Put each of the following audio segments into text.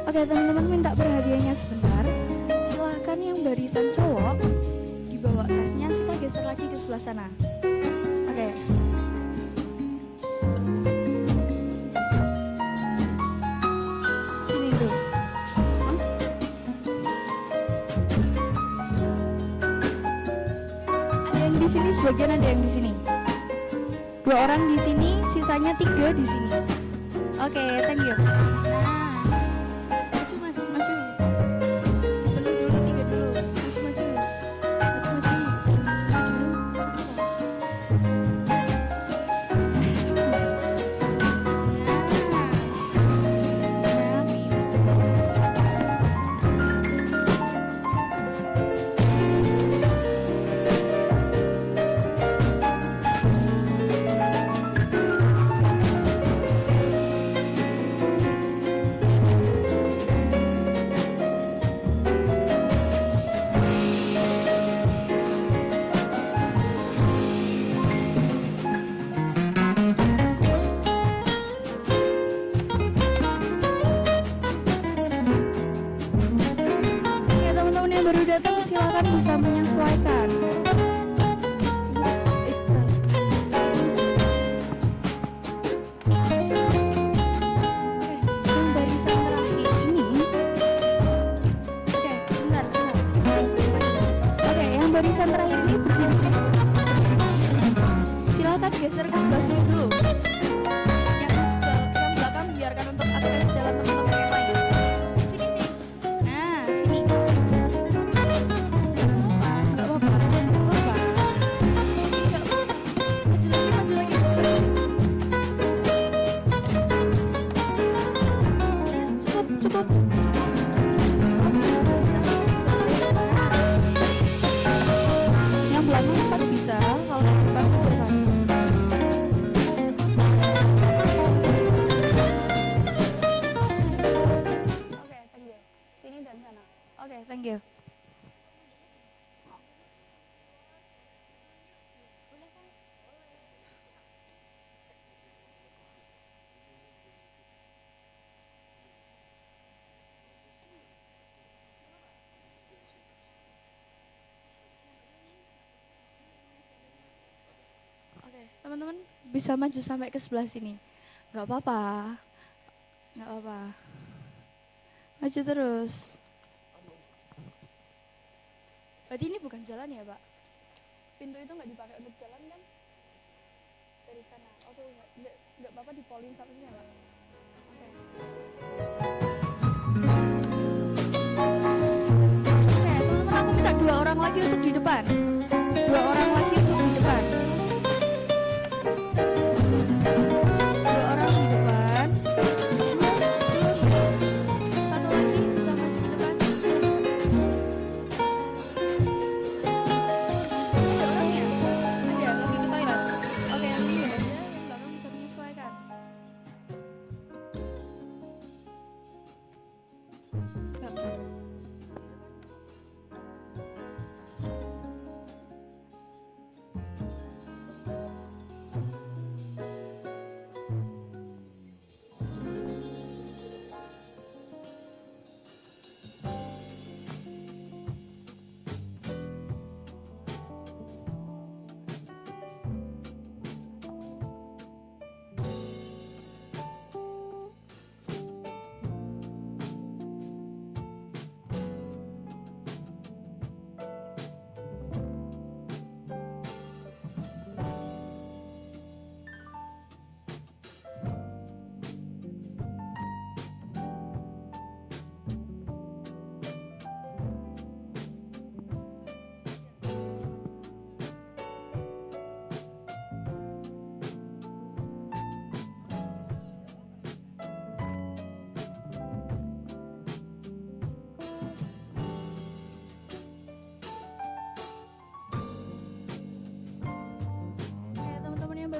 Oke teman-teman, minta perhatiannya sebentar. Silahkan yang barisan cowok dibawa tasnya, kita geser lagi ke sebelah sana. Oke. Sini tuh. Ada yang di sini, sebagian ada yang di sini. 2 orang di sini, sisanya 3 di sini. Oke, thank you. Bisa menyesuaikan. Yang barisan terakhir ini. Sebentar. Yang barisan terakhir ini berdiri. Silakan geser ke sebelah sini dulu. Yang belakang biarkan untuk akses jalan teman-teman yang lain. Sini. Nah, sini. Cukup. Yang belakang cepat bisa, kalau yang depan cepat. Oke, thank you. Sini dan sana. Oke, thank you. Teman-teman bisa maju sampai ke sebelah sini. Nggak apa-apa. Maju terus. Berarti ini bukan jalan ya, Pak? Pintu itu nggak dipakai untuk jalan kan? Dari sana. Oke, nggak apa-apa dipolin satunya, Pak. Oke, teman-teman, aku minta 2 orang lagi untuk di depan. 2 orang lagi untuk di depan. 2 orang di depan. 1 lagi bisa maju ke depan. Ada orangnya? Ada, lagi ke toilet. Oke, yang ini aja, yang belakang bisa menyesuaikan.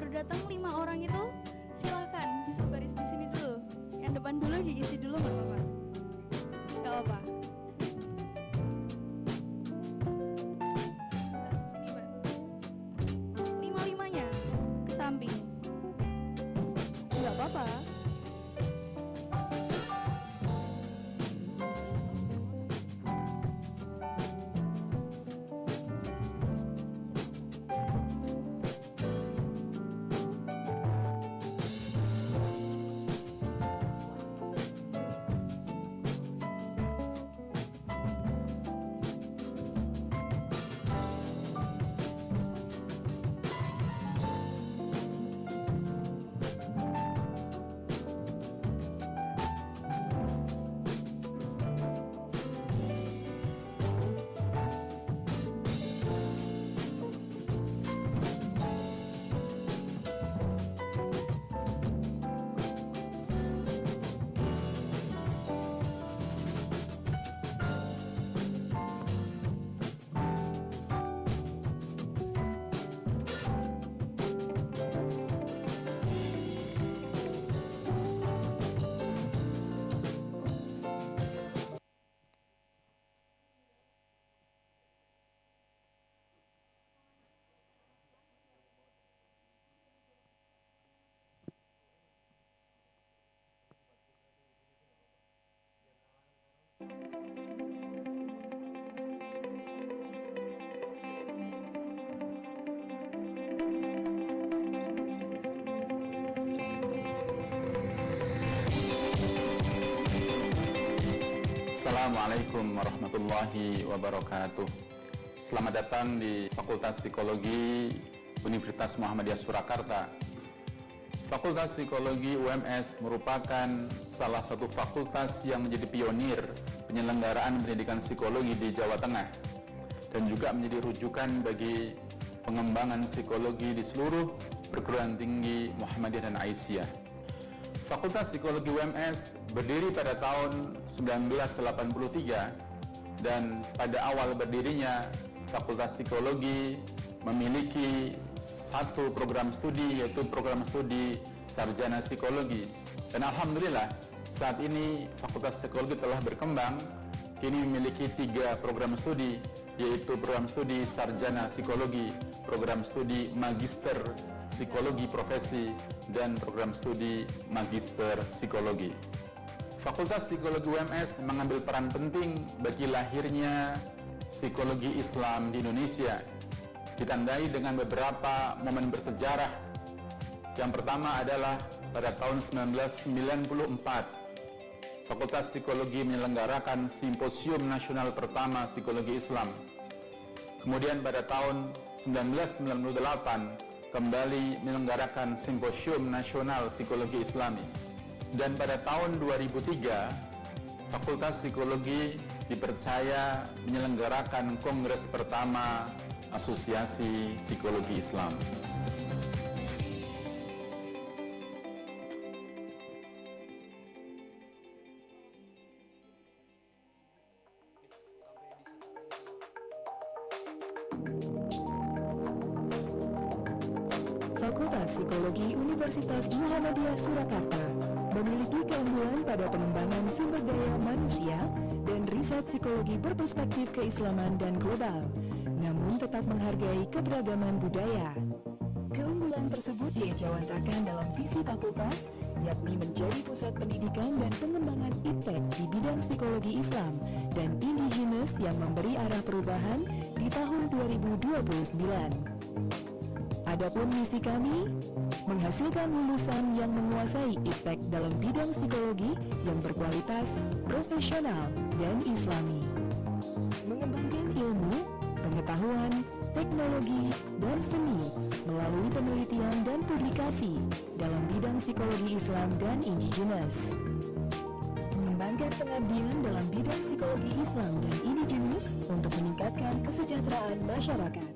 Datang 5 orang itu silakan bisa baris di sini dulu. Yang depan dulu diisi dulu nggak apa-apa. Nggak apa-apa. Sini Mbak. 5-5-nya ke samping. Nggak apa-apa. Assalamualaikum warahmatullahi wabarakatuh. Selamat datang di Fakultas Psikologi Universitas Muhammadiyah Surakarta. Fakultas Psikologi UMS merupakan salah satu fakultas yang menjadi pionir penyelenggaraan pendidikan psikologi di Jawa Tengah dan juga menjadi rujukan bagi pengembangan psikologi di seluruh perguruan tinggi Muhammadiyah dan Aisyah. Fakultas Psikologi UMS berdiri pada tahun 1983 dan pada awal berdirinya Fakultas Psikologi memiliki satu program studi, yaitu program studi Sarjana Psikologi. Dan alhamdulillah saat ini Fakultas Psikologi telah berkembang, kini memiliki 3 program studi, yaitu program studi Sarjana Psikologi, program studi Magister Psikologi Profesi, dan program studi Magister Psikologi. Fakultas Psikologi UMS mengambil peran penting bagi lahirnya Psikologi Islam di Indonesia, ditandai dengan beberapa momen bersejarah. Yang pertama adalah pada tahun 1994, Fakultas Psikologi menyelenggarakan Simposium Nasional pertama Psikologi Islam. Kemudian pada tahun 1998, kembali menyelenggarakan Simposium Nasional Psikologi Islami. Dan pada tahun 2003, Fakultas Psikologi dipercaya menyelenggarakan Kongres pertama Asosiasi Psikologi Islam. Fakultas Psikologi Universitas Muhammadiyah Surakarta memiliki keunggulan pada pengembangan sumber daya manusia dan riset psikologi berperspektif keislaman dan global, namun tetap menghargai keberagaman budaya. Keunggulan tersebut diejawantahkan dalam visi fakultas, yakni menjadi pusat pendidikan dan pengembangan iptek di bidang psikologi Islam dan indigenous yang memberi arah perubahan di tahun 2029. Adapun misi kami, menghasilkan lulusan yang menguasai iptek dalam bidang psikologi yang berkualitas, profesional, dan islami. Mengembangkan ilmu, pengetahuan, teknologi, dan seni melalui penelitian dan publikasi dalam bidang psikologi Islam dan indigenous. Mengembangkan pengabdian dalam bidang psikologi Islam dan indigenous untuk meningkatkan kesejahteraan masyarakat.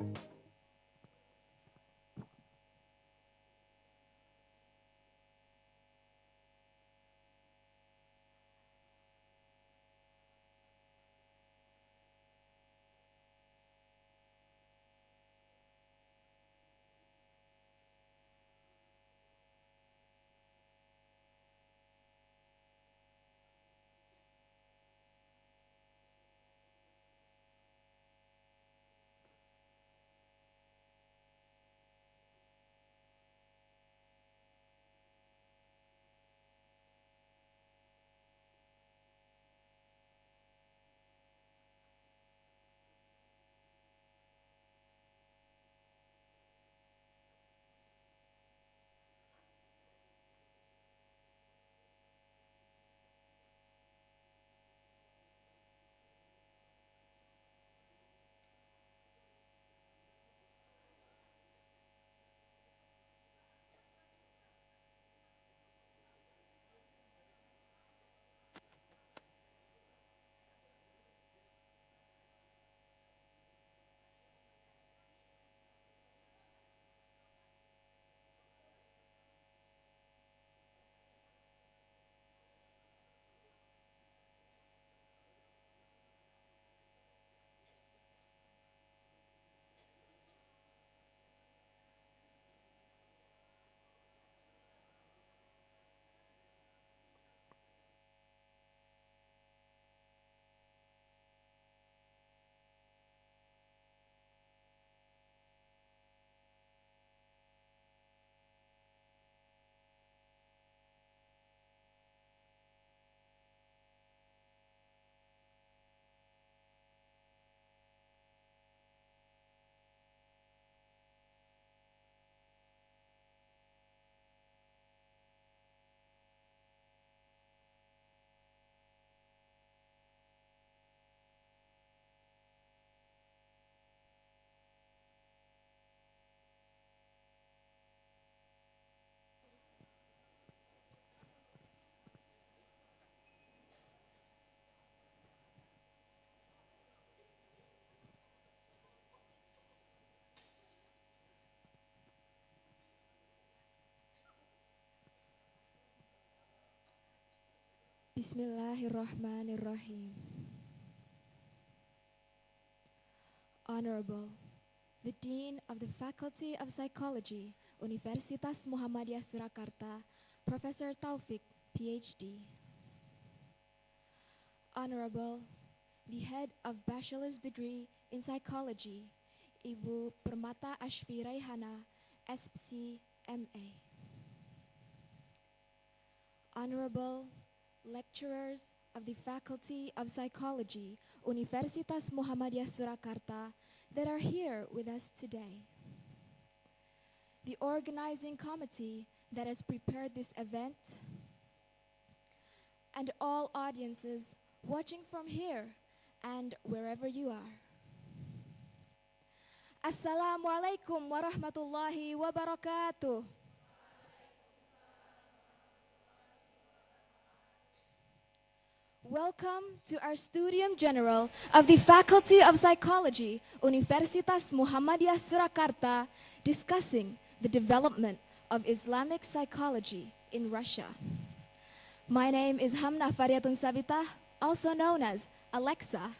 Bismillahirrahmanirrahim. Honorable, the Dean of the Faculty of Psychology, Universitas Muhammadiyah Surakarta, Professor Taufik, PhD. Honorable, the Head of Bachelor's Degree in Psychology, Ibu Permata Ashfi Raihana, SPC, MA. Honorable lecturers of the Faculty of Psychology, Universitas Muhammadiyah Surakarta, that are here with us today. The organizing committee that has prepared this event, and all audiences watching from here and wherever you are. Assalamualaikum warahmatullahi wabarakatuh. Welcome to our Studium General of the Faculty of Psychology, Universitas Muhammadiyah Surakarta, discussing the development of Islamic psychology in Russia. My name is Hamna Faryatun Sabita, also known as Alexa,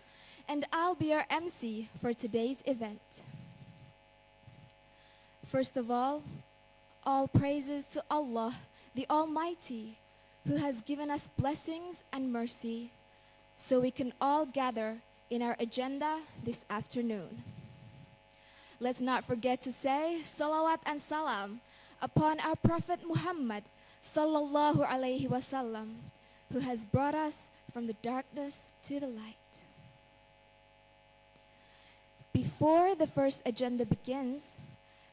and I'll be your MC for today's event. First of all praises to Allah, the Almighty, who has given us blessings and mercy so we can all gather in our agenda this afternoon. Let's not forget to say salawat and salam upon our Prophet Muhammad sallallahu alaihi wasallam, who has brought us from the darkness to the light. Before the first agenda begins,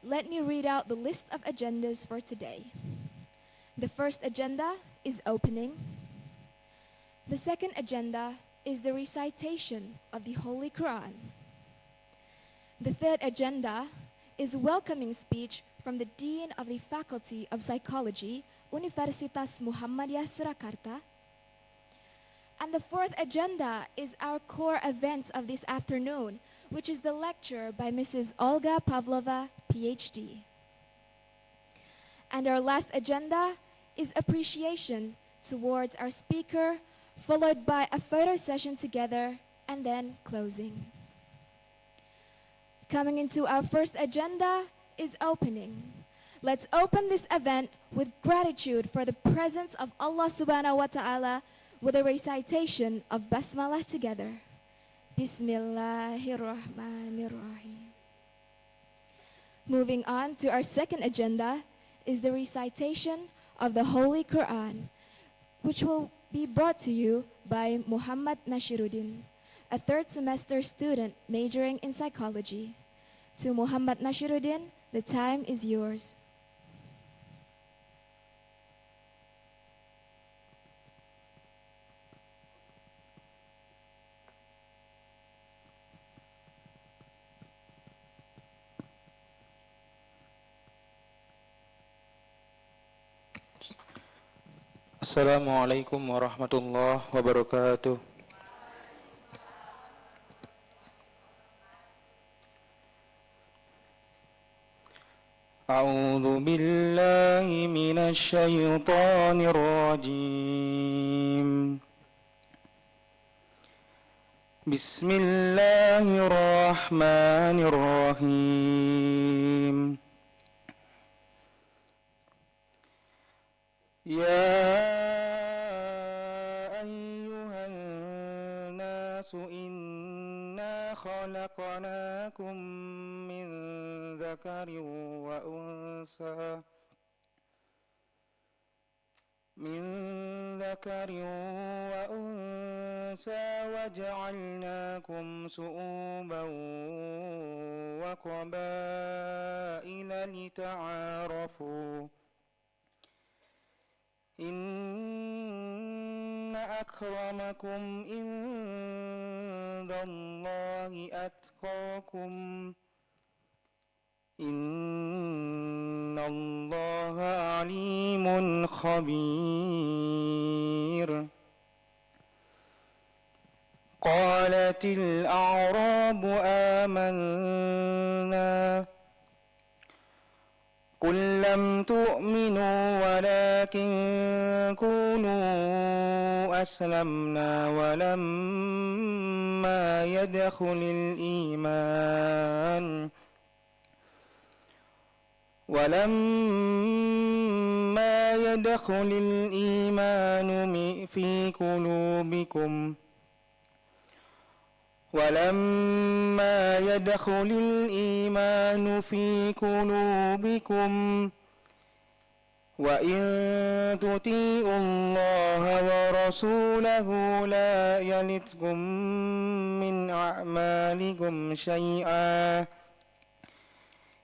let me read out the list of agendas for today. The first agenda is opening. The second agenda is the recitation of the Holy Quran. The third agenda is welcoming speech from the Dean of the Faculty of Psychology, Universitas Muhammadiyah Surakarta. And the fourth agenda is our core event of this afternoon, which is the lecture by Mrs. Olga Pavlova, PhD. And our last agenda is appreciation towards our speaker, followed by a photo session together, and then closing. Coming into our first agenda is opening. Let's open this event with gratitude for the presence of Allah subhanahu wa ta'ala with a recitation of Basmalah together. Bismillahirrahmanirrahim. Moving on to our second agenda is the recitation of the Holy Quran, which will be brought to you by Muhammad Nashiruddin, a third semester student majoring in psychology. To Muhammad Nashiruddin, the time is yours. Assalamualaikum warahmatullahi wabarakatuh. A'udzu billahi minasy syaithanir rajim. Bismillahirrahmanirrahim. Ya ayyuhan nasu inna khalaqnakum min dzakarin wa unsa waja'alnakum su'uban wa qabaila lita'arafu. Inna akramakum indallahi atqakum. Innallaha alimun khabir. Qalatil a'rabu amanna. قل لم تؤمنوا ولكن كونوا أسلمنا ولما يدخل الإيمان في قلوبكم وإن تطيعوا الله ورسوله لا يلتكم من أعمالكم شيئا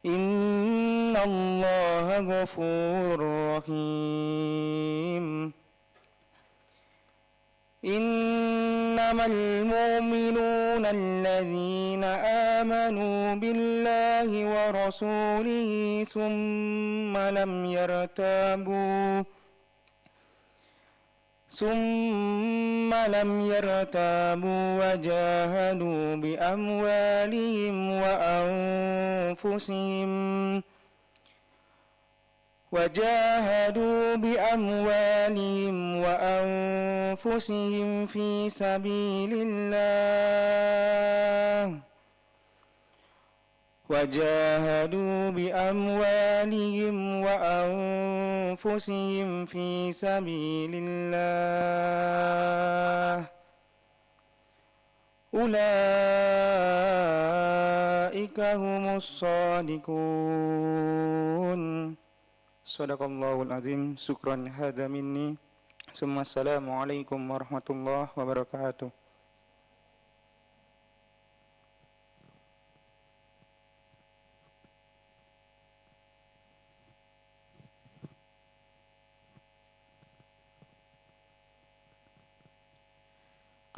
إن الله غفور رحيم إنما المؤمنون الذين آمنوا بالله ورسوله ثم لم يرتابوا وجاهدوا بأموالهم وأنفسهم في سبيل الله أولئك هم الصادقون Sadaqallahul azim. Syukran hadza minni. Assalamualaikum warahmatullahi wabarakatuh.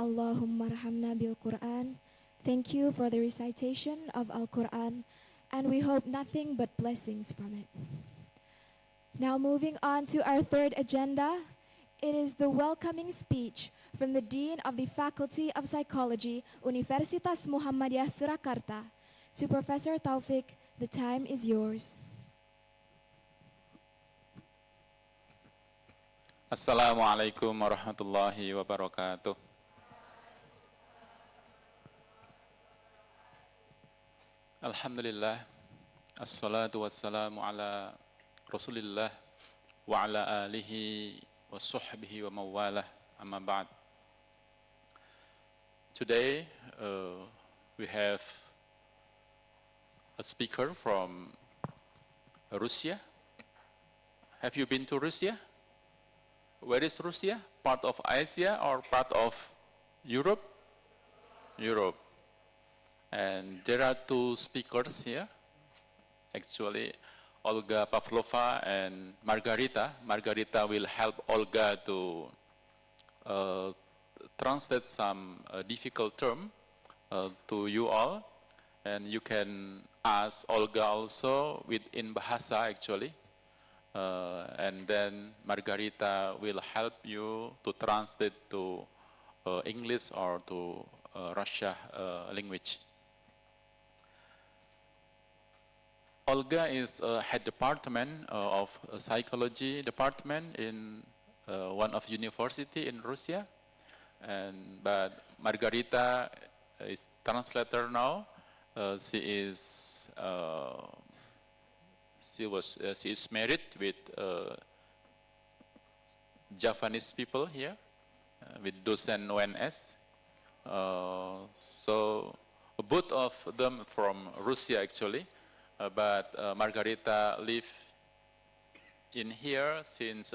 Allahumma rahamna bil Quran. Thank you for the recitation of Al-Quran, and we hope nothing but blessings from it. Now moving on to our third agenda, it is the welcoming speech from the Dean of the Faculty of Psychology, Universitas Muhammadiyah Surakarta. To Professor Taufik, the time is yours. Assalamualaikum warahmatullahi wabarakatuh. Alhamdulillah, assalatu wassalamu ala Rasulillah wa ala alihi wa sahbihi wa mawalah, amma ba'd. Today we have a speaker from Russia. Have you been to Russia? Where is Russia? Part of Asia or part of Europe? Europe. And there are two speakers here. Actually, Olga Pavlova and Margarita. Margarita will help Olga to translate some difficult term to you all. And you can ask Olga also within Bahasa actually. And then Margarita will help you to translate to English or to Russia language. Olga is head department of psychology department in one of university in Russia, but Margarita is translator now. She is married with Japanese people here, with dosen UMS. So both of them from Russia actually. But Margarita live in here since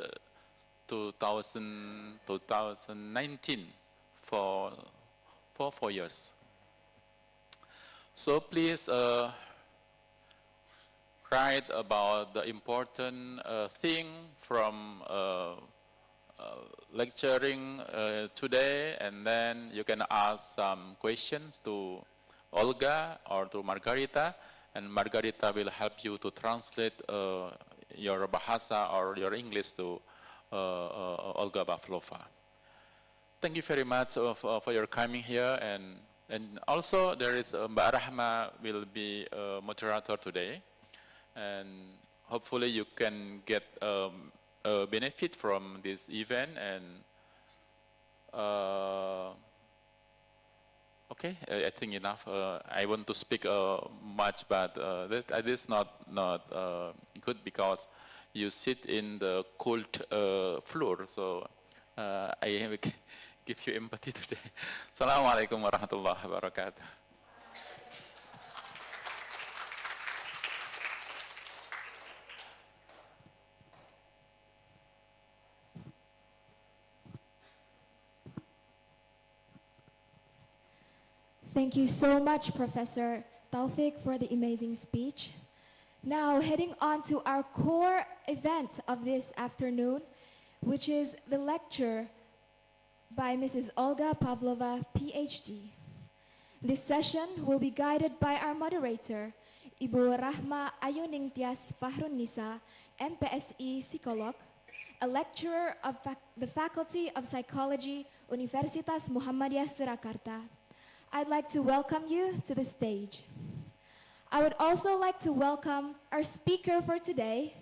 2019 for 4 years. So please write about the important thing from lecturing today, and then you can ask some questions to Olga or to Margarita. And Margarita will help you to translate your Bahasa or your English to Olga Pavlova. Thank you very much for your coming here, and also there is Mbak Rahma will be a moderator today, and hopefully you can get a benefit from this event, and Okay, I think enough. I want to speak much, but that is not good because you sit in the cold floor. So I give you empathy today. Assalamualaikum warahmatullahi wabarakatuh. Thank you so much, Professor Taufik, for the amazing speech. Now, heading on to our core event of this afternoon, which is the lecture by Mrs. Olga Pavlova, PhD. This session will be guided by our moderator, Ibu Rahma Ayuning Tias Fahrun-Nisa, MPSI Psikolog, a lecturer of the Faculty of Psychology, Universitas Muhammadiyah Surakarta. I'd like to welcome you to the stage. I would also like to welcome our speaker for today.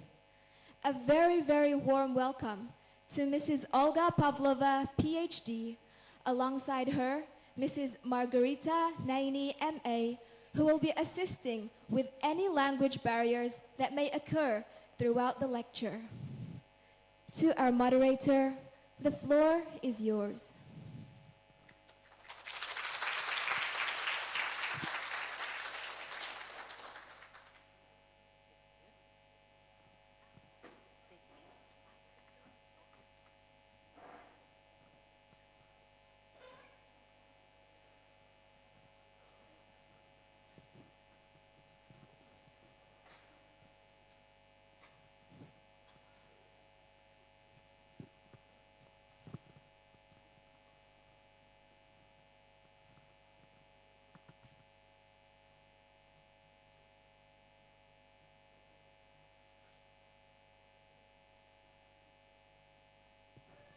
A very, very warm welcome to Mrs. Olga Pavlova, PhD, alongside her, Mrs. Margarita Naini, MA, who will be assisting with any language barriers that may occur throughout the lecture. To our moderator, the floor is yours.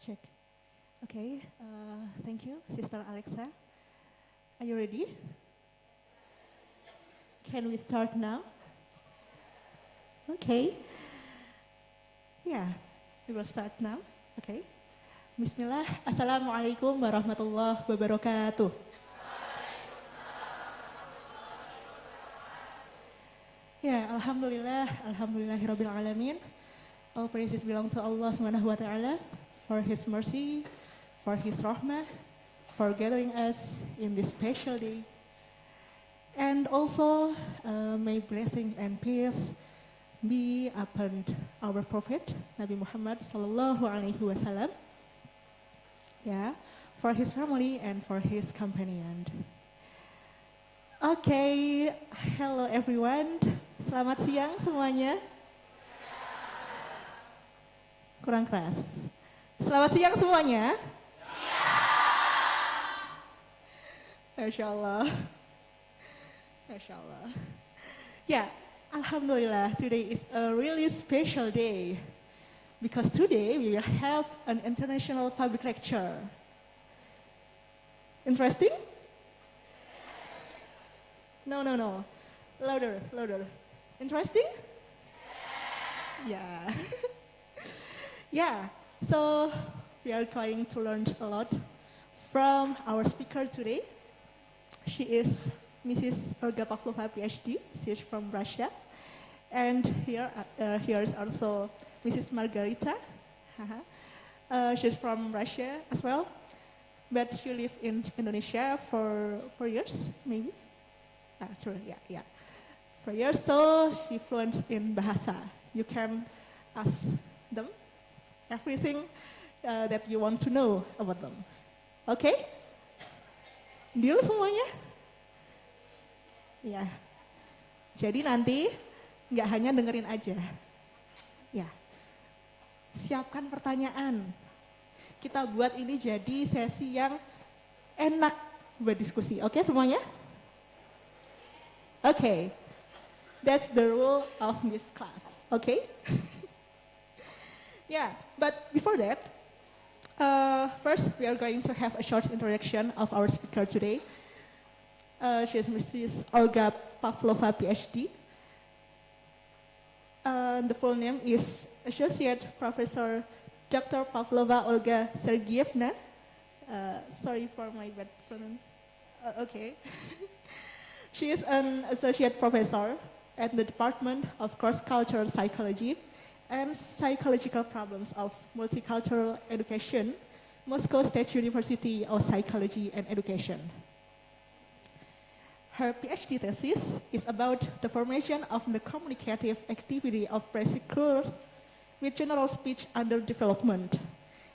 Check. Okay, thank you, Sister Alexa. Are you ready? Can we start now? Okay. Yeah, we will start now. Okay. Bismillah. Assalamualaikum warahmatullahi wabarakatuh. Yeah, Alhamdulillahirabbil alamin. All praises belong to Allah Subhanahu wa taala. For His mercy, for His rahmah, for gathering us in this special day. And also, may blessing and peace be upon our Prophet, Nabi Muhammad sallallahu alaihi wasallam. Yeah, for his family and for his companion. Okay, hello everyone. Selamat siang semuanya. Kurang keras. Selamat siang semuanya. Masya Allah. Masya Allah. Yeah, Alhamdulillah, today is a really special day because today we will have an international public lecture. Interesting? No. Louder. Interesting? Yeah. Yeah. So we are going to learn a lot from our speaker today. She is Mrs. Olga Pavlova, PhD. She is from Russia. And here is also Mrs. Margarita. She's from Russia as well. But she lived in Indonesia for 4 years, maybe. Actually, yeah. 4 years, so she fluent in bahasa. You can ask them everything that you want to know about them. Okay? Deal semuanya? Ya. Jadi nanti nggak hanya dengerin aja. Ya. Siapkan pertanyaan. Kita buat ini jadi sesi yang enak buat diskusi. Oke semuanya? Oke. That's the rule of this class. Okay? Yeah, but before that, first we are going to have a short introduction of our speaker today. She is Mrs. Olga Pavlova, PhD. The full name is Associate Professor Dr. Pavlova Olga Sergeyevna, Sorry for my bad pronunciation. Okay. She is an associate professor at the Department of Cross-Cultural Psychology and Psychological Problems of Multicultural Education, Moscow State University of Psychology and Education. Her PhD thesis is about the formation of the communicative activity of preschoolers with general speech under development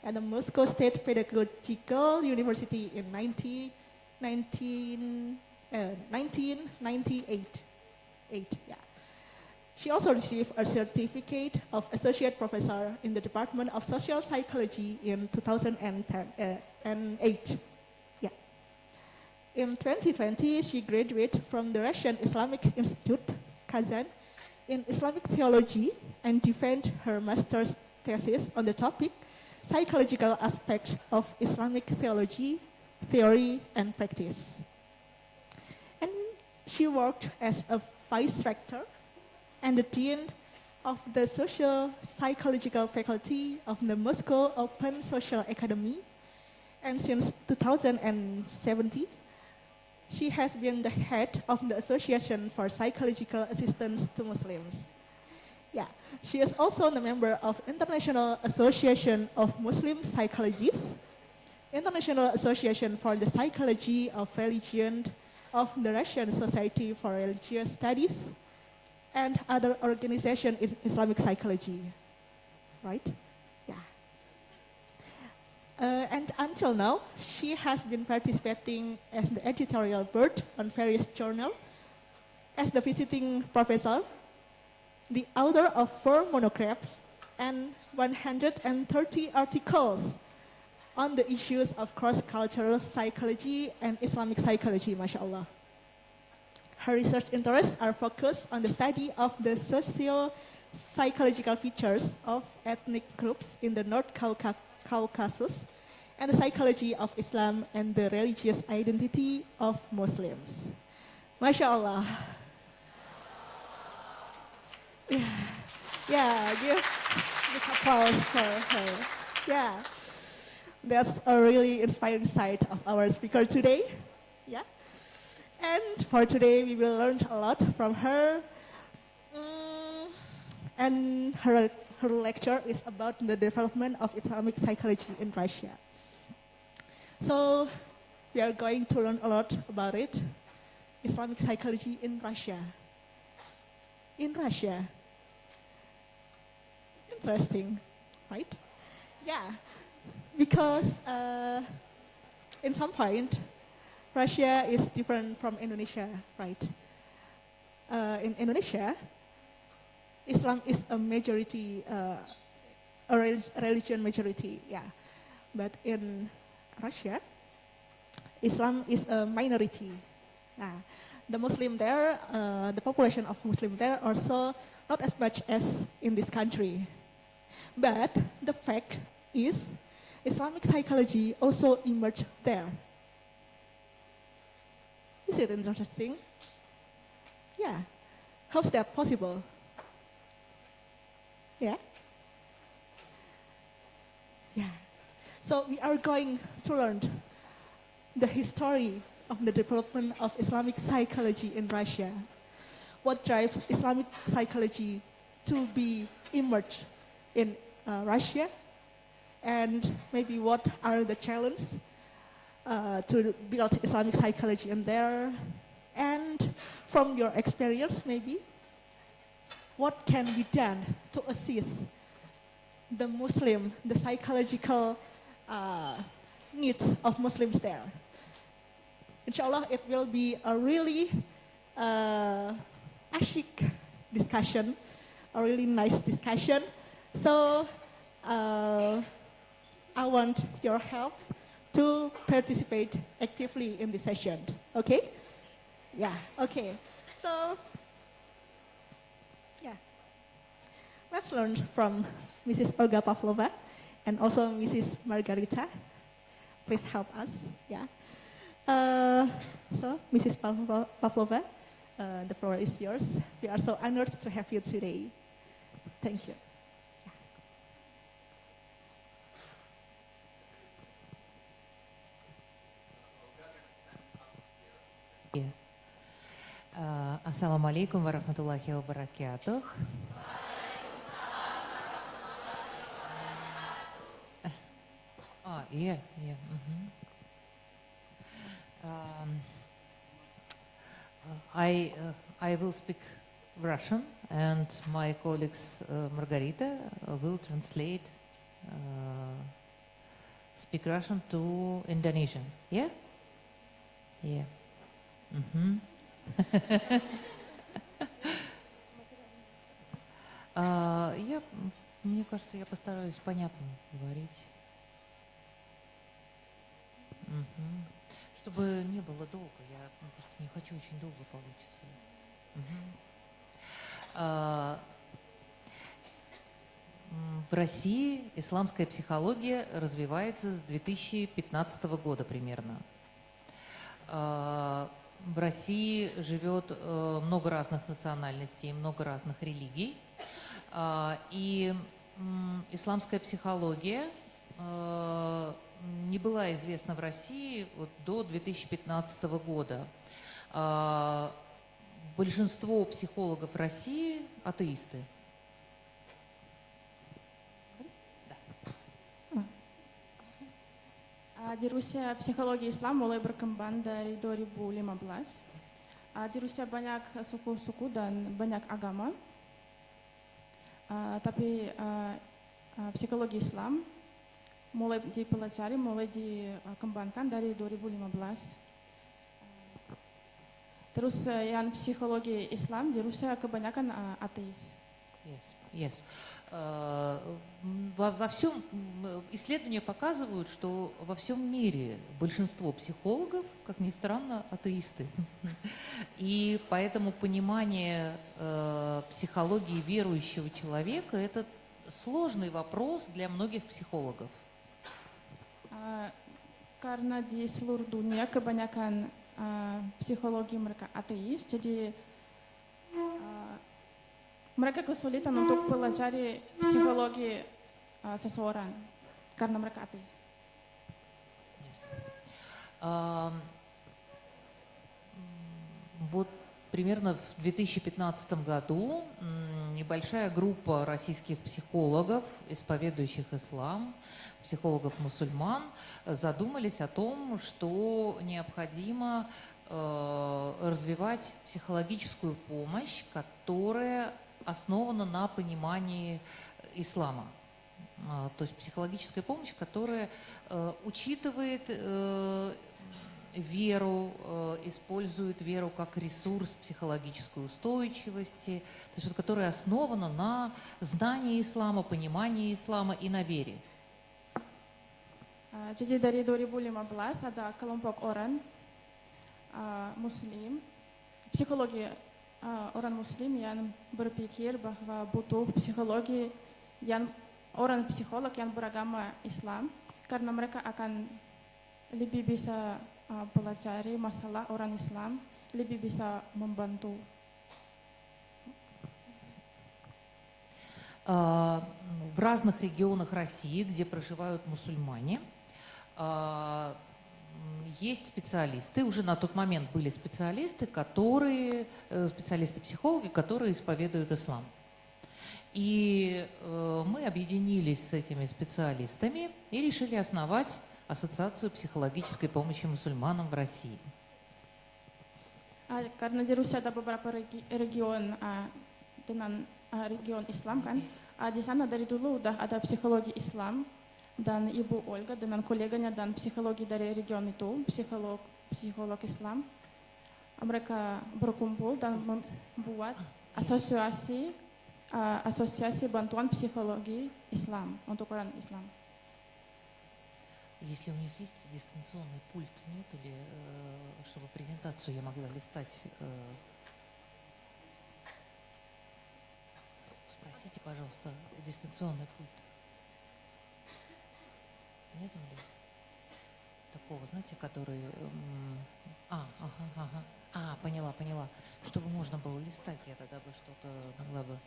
at the Moscow State Pedagogical University in 1998. Yeah. She also received a certificate of associate professor in the Department of Social Psychology in 2008. Yeah. In 2020, she graduated from the Russian Islamic Institute, Kazan, in Islamic theology and defended her master's thesis on the topic, psychological aspects of Islamic theology, theory, and practice. And she worked as a vice rector and the dean of the social psychological faculty of the Moscow Open Social Academy. And since 2017, she has been the head of the Association for Psychological Assistance to Muslims. Yeah, she is also the member of International Association of Muslim Psychologists, International Association for the Psychology of Religion of the Russian Society for Religious Studies, and other organizations in Islamic psychology, right? Yeah. And until now, she has been participating as the editorial board on various journals, as the visiting professor, the author of 4 monographs and 130 articles on the issues of cross-cultural psychology and Islamic psychology, mashallah. Her research interests are focused on the study of the socio-psychological features of ethnic groups in the North Caucasus and the psychology of Islam and the religious identity of Muslims. MashaAllah. Yeah, give applause for her. Yeah, that's a really inspiring side of our speaker today. Yeah. And for today, we will learn a lot from her. And her lecture is about the development of Islamic psychology in Russia. So we are going to learn a lot about it. Islamic psychology in Russia. In Russia. Interesting, right? Yeah, because in some point, Russia is different from Indonesia, right? In Indonesia, Islam is a majority, a religion majority, yeah. But in Russia, Islam is a minority. The Muslim there, the population of Muslim there also not as much as in this country. But the fact is, Islamic psychology also emerged there. Is it interesting? Yeah. How's that possible? Yeah? Yeah. So we are going to learn the history of the development of Islamic psychology in Russia. What drives Islamic psychology to be emerged in Russia, and maybe what are the challenges to build Islamic psychology in there, and from your experience maybe, what can be done to assist the Muslim, the psychological needs of Muslims there. Inshallah, it will be a really ashik discussion, a really nice discussion. So I want your help to participate actively in this session. Okay? Yeah, okay. So, yeah. Let's learn from Mrs. Olga Pavlova and also Mrs. Margarita. Please help us. Yeah. So, Mrs. Pavlova, the floor is yours. We are so honored to have you today. Thank you. Yeah. Assalamualaikum warahmatullahi wabarakatuh. Yeah. I will speak Russian, and my colleagues Margarita will translate speak Russian to Indonesian. Yeah? Yeah. Мне кажется, я постараюсь понятно говорить. Чтобы не было долго, я просто не хочу очень долго получится. В России исламская психология развивается с 2015 года примерно. В России живет много разных национальностей, много разных религий. И исламская психология не была известна в России вот до 2015 года. Большинство психологов России атеисты. Di Rusia psikologi Islam mulai berkembang dari 2015. Di Rusia banyak suku-suku dan banyak agama. Tapi psikologi Islam mulai dipelajari, mulai dikembangkan dari 2015. Terus yang psikologi Islam di Rusia kebanyakan ateis. Yes. Во всем исследования показывают, что во всем мире большинство психологов, как ни странно, атеисты. И поэтому понимание психологии верующего человека – это сложный вопрос для многих психологов. Karena di seluruh dunia kebanyakan psikologi mereka ateis, jadi mereka kesulitan untuk pelajari psikologi seseorang karena mereka ateis. Вот примерно в 2015 году небольшая группа российских психологов, исповедующих ислам, психологов-мусульман, задумались о том, что необходимо развивать психологическую помощь, которая основана на понимании ислама. То есть психологическая помощь, которая учитывает веру, использует веру как ресурс психологической устойчивости, то есть вот, которая основана на знании ислама, понимании ислама и на вере. Jadi dari 2015 ada kelompok orang Muslim, psikologi orang Muslim yang berpikir bahwa butuh psikologi yang orang psikolog yang beragama Islam karena mereka akan lebih bisa pelajari masalah orang Islam, lebih bisa membantu. В разных регионах России, где проживают мусульмане, есть специалисты, уже на тот момент были специалисты, специалисты-психологи, которые исповедуют ислам. И мы объединились с этими специалистами и решили основать Ассоциацию психологической помощи мусульманам в России. Karena di Rusia ada beberapa region dengan region Islam kan, di sana dari dulu udah ada psikologi Islam. Dan Ibu Olga dengan koleganya dan psikologi dari region itu, psikolog Islam, mereka berkumpul dan membuat asosiasi bantuan psikologi Islam untuk orang Islam. Если у них есть дистанционный пульт, нету ли, чтобы презентацию я могла листать? Спросите, пожалуйста, дистанционный пульт. Нет ли такого, знаете, который... Поняла. Чтобы можно было листать, я тогда бы что-то могла бы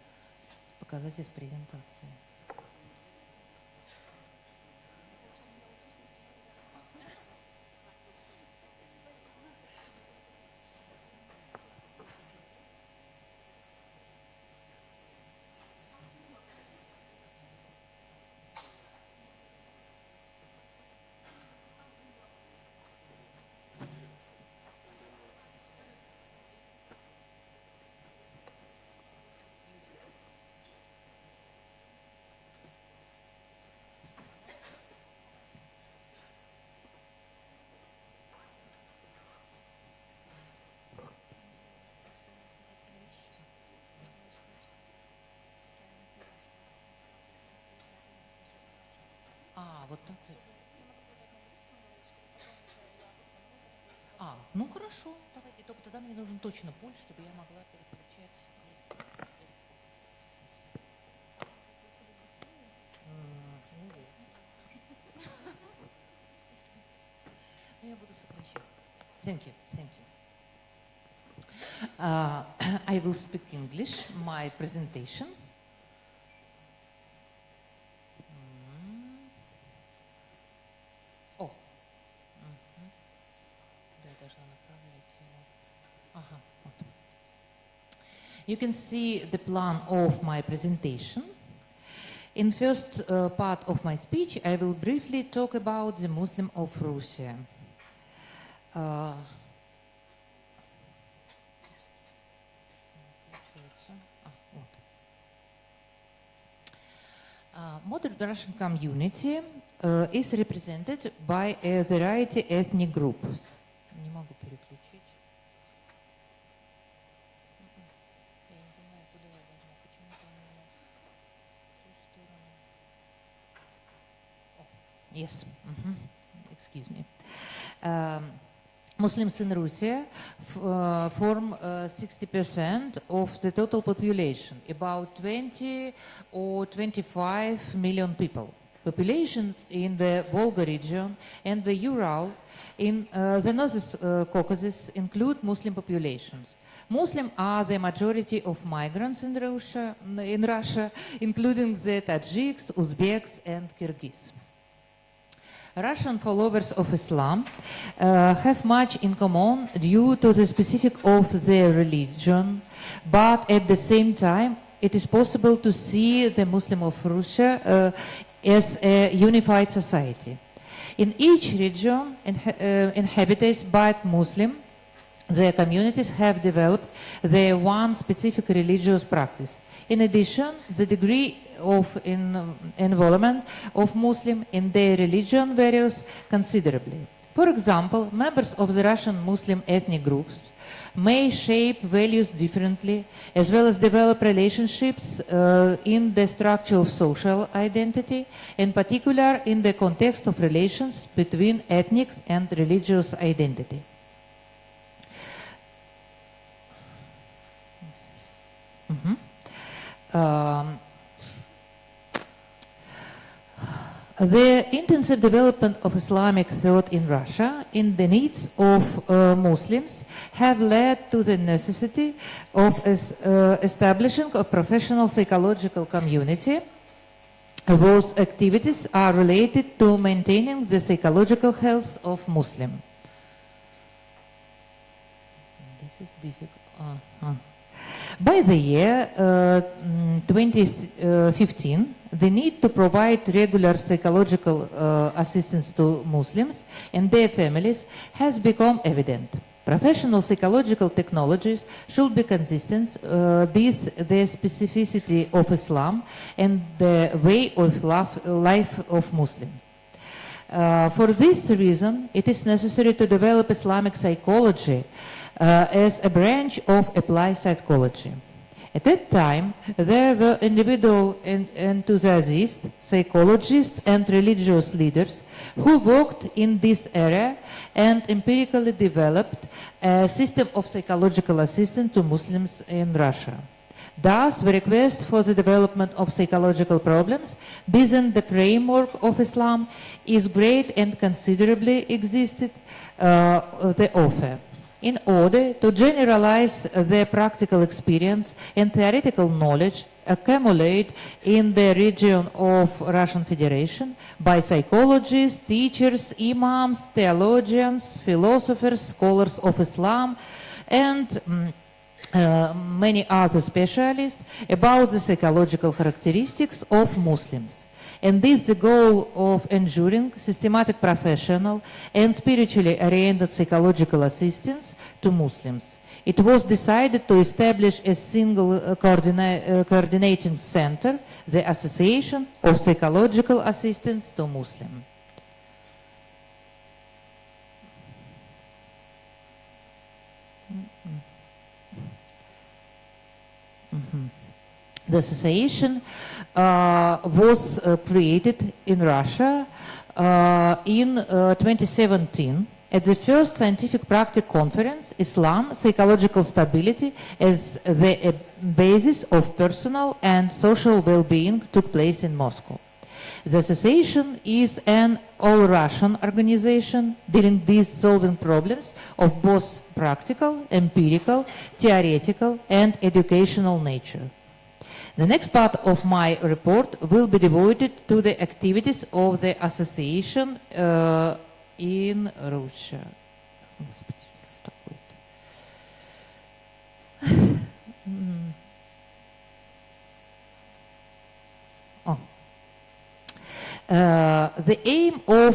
показать из презентации. вот так вот. Ну хорошо, давайте. Только тогда мне нужен точно пульт, чтобы я могла переключать. Ну, я буду сокращать. Thank you, thank you. I will speak English, my presentation. You can see the plan of my presentation. In first part of my speech, I will briefly talk about the Muslim of Russia. Modern Russian community is represented by a variety of ethnic groups. Не могу переключить. Я не понимаю, куда я должна. Почему-то у меня в ту сторону. Yes. Excuse me. Muslims in Russia form 60% of the total population, about 20 or 25 million people. Populations in the Volga region and the Ural in the North Caucasus include Muslim populations. Muslims are the majority of migrants in Russia, including the Tajiks, Uzbeks, and Kyrgyz. Russian followers of Islam have much in common due to the specific of their religion, but at the same time, it is possible to see the Muslim of Russia as a unified society. In each region inhabited by Muslims, their communities have developed their one specific religious practice. In addition, the degree of involvement of Muslims in their religion varies considerably. For example, members of the Russian Muslim ethnic groups may shape values differently, as well as develop relationships in the structure of social identity, in particular in the context of relations between ethnic and religious identity. The intensive development of Islamic thought in Russia in the needs of Muslims have led to the necessity of establishing a professional psychological community whose activities are related to maintaining the psychological health of Muslims. This is difficult. By the year 2015, the need to provide regular psychological assistance to Muslims and their families has become evident. Professional psychological technologies should be consistent with the specificity of Islam and the way of life of Muslims. For this reason, it is necessary to develop Islamic psychology as a branch of applied psychology. At that time, there were individual enthusiasts, psychologists, and religious leaders who worked in this area and empirically developed a system of psychological assistance to Muslims in Russia. Thus, the request for the development of psychological problems within the framework of Islam is great and considerably existed the offer. In order to generalize their practical experience and theoretical knowledge accumulated in the region of Russian Federation by psychologists, teachers, imams, theologians, philosophers, scholars of Islam, and many other specialists about the psychological characteristics of Muslims. And this is the goal of ensuring systematic professional and spiritually oriented psychological assistance to Muslims. It was decided to establish a single coordinating center, the Association of Psychological Assistance to Muslims. The association was created in Russia in 2017 at the first Scientific Practice Conference, Islam, Psychological Stability as the basis of personal and social well-being took place in Moscow. The association is an all-Russian organization dealing with solving problems of both practical, empirical, theoretical, and educational nature. The next part of my report will be devoted to the activities of the association in Russia. Господи, что такое-то? The aim of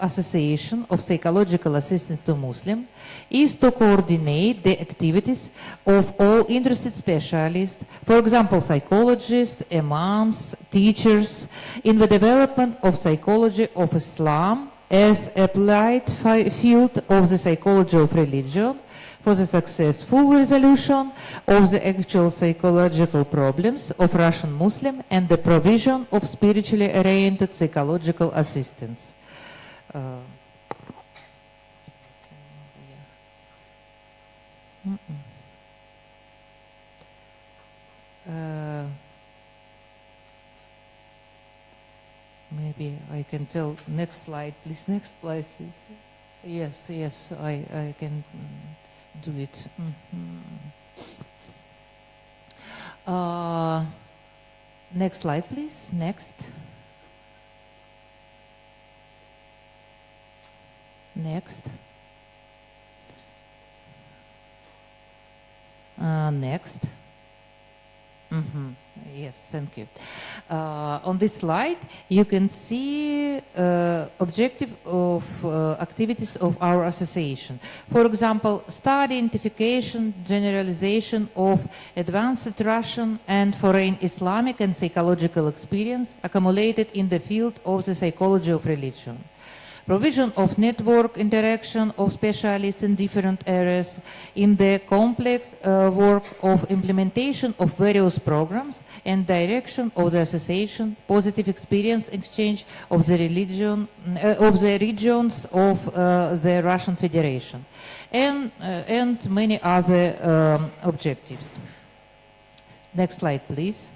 Association of Psychological Assistance to Muslims is to coordinate the activities of all interested specialists, for example, psychologists, imams, teachers, in the development of psychology of Islam as applied field of the psychology of religion, for the successful resolution of the actual psychological problems of Russian Muslim and the provision of spiritually oriented psychological assistance. Maybe I can tell, next slide, please, next slide, please. Yes, I can do it. Next slide, please. Next. Next. Next. Yes, thank you. On this slide, you can see objective of activities of our association. For example, study, identification, generalization of advanced Russian and foreign Islamic and psychological experience accumulated in the field of the psychology of religion. Provision of network interaction of specialists in different areas in the complex work of implementation of various programs and direction of the association, positive experience exchange of the religion of the regions of the Russian Federation, and many other objectives. Next slide, please.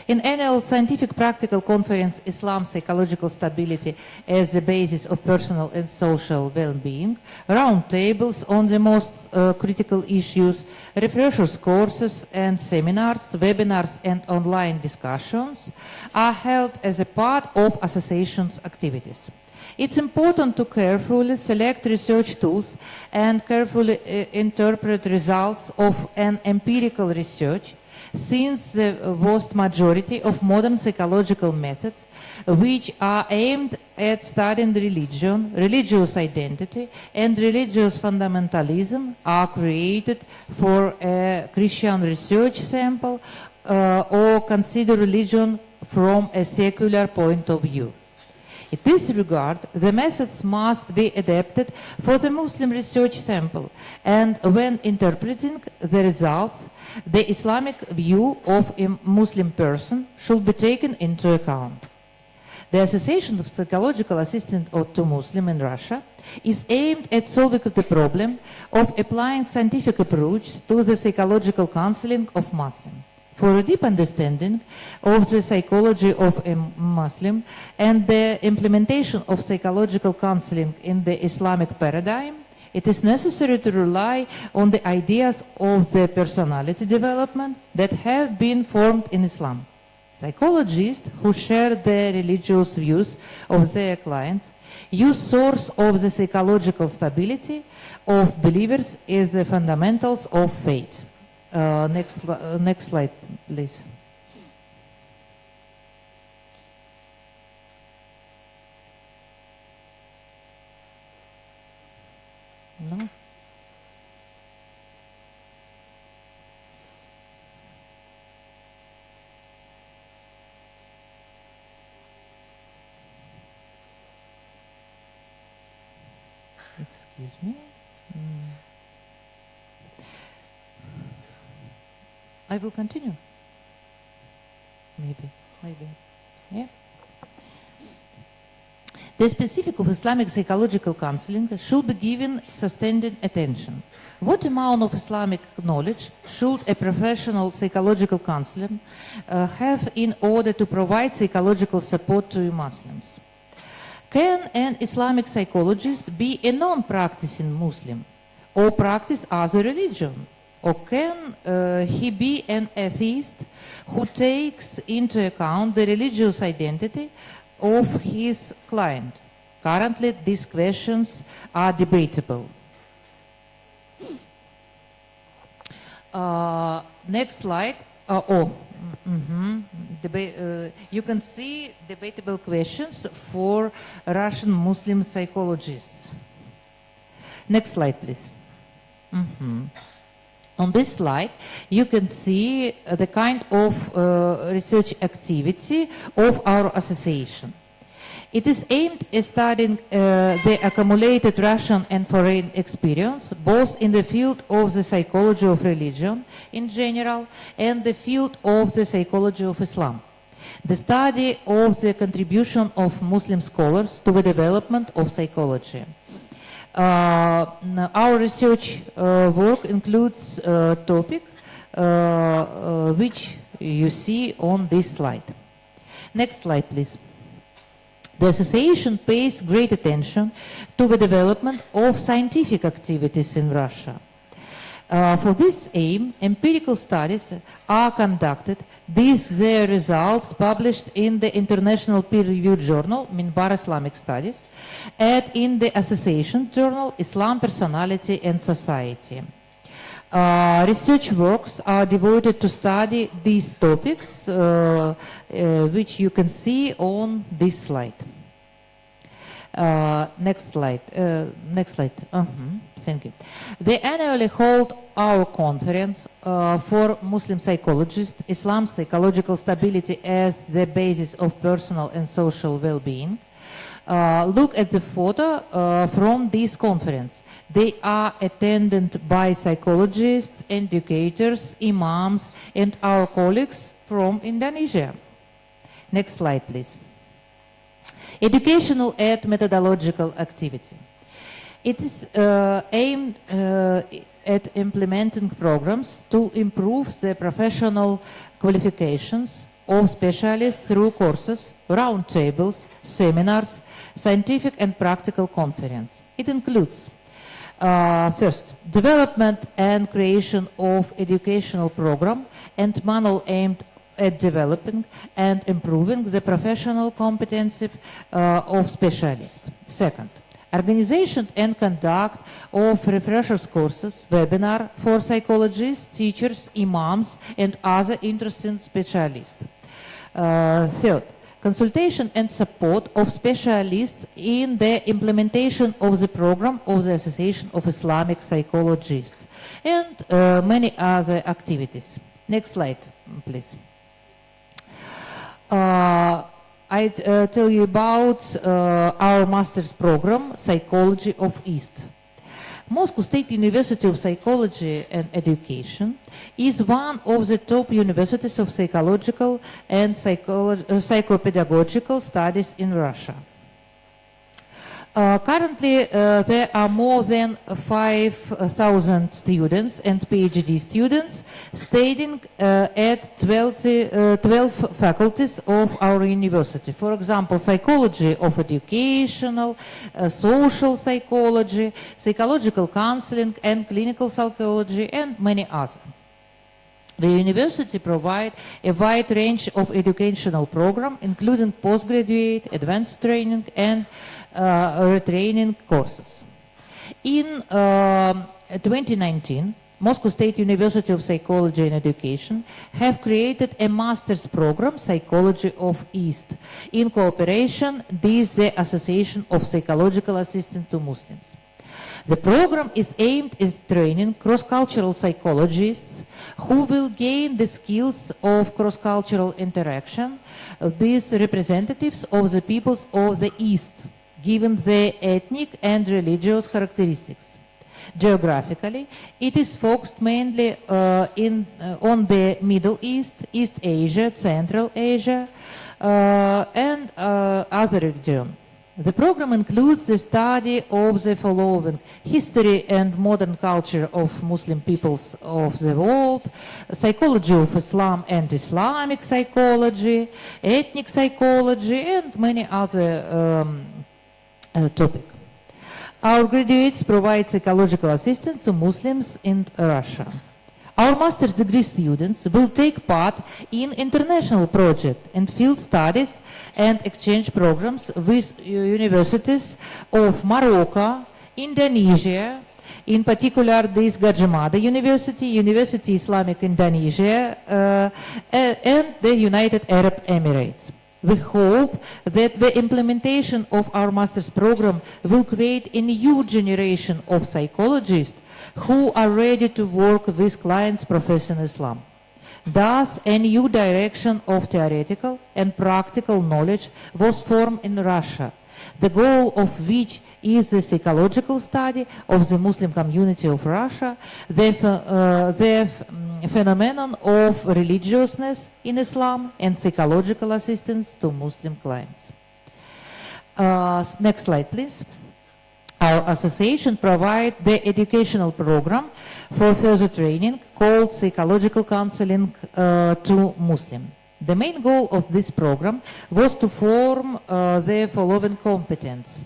In annual scientific practical conference, Islam, Psychological Stability as the basis of personal and social well-being, roundtables on the most critical issues, refreshers courses and seminars, webinars and online discussions are held as a part of association's activities. It's important to carefully select research tools and carefully interpret results of an empirical research, since the vast majority of modern psychological methods, which are aimed at studying religion, religious identity, and religious fundamentalism, are created for a Christian research sample or consider religion from a secular point of view. In this regard, the methods must be adapted for the Muslim research sample, and when interpreting the results, the Islamic view of a Muslim person should be taken into account. The Association of Psychological Assistance to Muslims in Russia is aimed at solving the problem of applying scientific approach to the psychological counseling of Muslims. For a deep understanding of the psychology of a Muslim and the implementation of psychological counseling in the Islamic paradigm, it is necessary to rely on the ideas of the personality development that have been formed in Islam. Psychologists who share the religious views of their clients use source of the psychological stability of believers as the fundamentals of faith. Next slide, please. No. Excuse me. I will continue. Maybe. Yeah. The specific of Islamic psychological counseling should be given sustained attention. What amount of Islamic knowledge should a professional psychological counselor have in order to provide psychological support to Muslims? Can an Islamic psychologist be a non-practicing Muslim or practice other religion? Or can he be an atheist who takes into account the religious identity of his client? Currently, these questions are debatable. Next slide. You can see debatable questions for Russian Muslim psychologists. Next slide, please. On this slide, you can see the kind of research activity of our association. It is aimed at studying the accumulated Russian and foreign experience, both in the field of the psychology of religion in general and the field of the psychology of Islam. The study of the contribution of Muslim scholars to the development of psychology. Our research work includes a topic which you see on this slide. Next slide, please. The association pays great attention to the development of scientific activities in Russia. For this aim, empirical studies are conducted. These are results published in the international peer-reviewed journal, Minbar Islamic Studies, and in the association journal, Islam, Personality and Society. Research works are devoted to study these topics, which you can see on this slide. Next slide. Next slide. Thank you. They annually hold our conference for Muslim psychologists, Islam psychological stability as the basis of personal and social well-being. Look at the photo from this conference. They are attended by psychologists, educators, imams, and our colleagues from Indonesia. Next slide, please. Educational and methodological activity. It is aimed at implementing programs to improve the professional qualifications of specialists through courses, roundtables, seminars, scientific and practical conference. It includes first, development and creation of educational program and manual aimed at developing and improving the professional competency of specialists. Second, organization and conduct of refreshers courses, webinar for psychologists, teachers, imams, and other interested specialists. Third, consultation and support of specialists in the implementation of the program of the Association of Islamic Psychologists, and many other activities. Next slide, please. I tell you about our master's program, Psychology of East. Moscow State University of Psychology and Education is one of the top universities of psychological and psychopedagogical studies in Russia. Currently, there are more than 5,000 students and PhD students studying at 12 faculties of our university. For example, psychology of educational, social psychology, psychological counseling and clinical psychology, and many others. The university provides a wide range of educational programs, including postgraduate, advanced training, and retraining courses. In 2019, Moscow State University of Psychology and Education have created a master's program, Psychology of East, in cooperation with the Association of Psychological Assistants to Muslims. The program is aimed at training cross-cultural psychologists who will gain the skills of cross-cultural interaction with representatives of the peoples of the East, given their ethnic and religious characteristics. Geographically, it is focused mainly on the Middle East, East Asia, Central Asia, and other regions. The program includes the study of the following: history and modern culture of Muslim peoples of the world, psychology of Islam and Islamic psychology, ethnic psychology, and many other topics. Our graduates provide psychological assistance to Muslims in Russia. Our master's degree students will take part in international projects and field studies and exchange programs with universities of Morocco, Indonesia, in particular this Gadjah Mada University, University Islamic Indonesia, and the United Arab Emirates. We hope that the implementation of our master's program will create a new generation of psychologists who are ready to work with clients professing Islam. Thus, a new direction of theoretical and practical knowledge was formed in Russia, the goal of which is the psychological study of the Muslim community of Russia, the phenomenon of religiousness in Islam, and psychological assistance to Muslim clients. Next slide, please. Our association provides the educational program for further training called Psychological Counseling to Muslim. The main goal of this program was to form the following competence.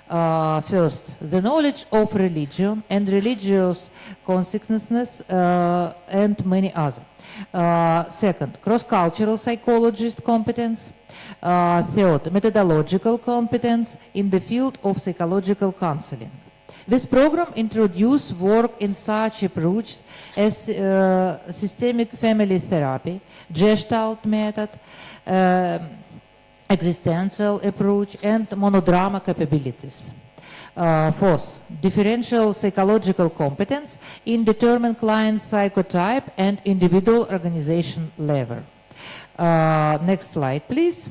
First, the knowledge of religion and religious consciousness and many others. Second, cross-cultural psychologist competence. Third, methodological competence in the field of psychological counseling. This program introduced work in such approaches as systemic family therapy, Gestalt method, existential approach, and monodrama capabilities. Fourth, differential psychological competence in determining client psychotype and individual organization level. Next slide, please.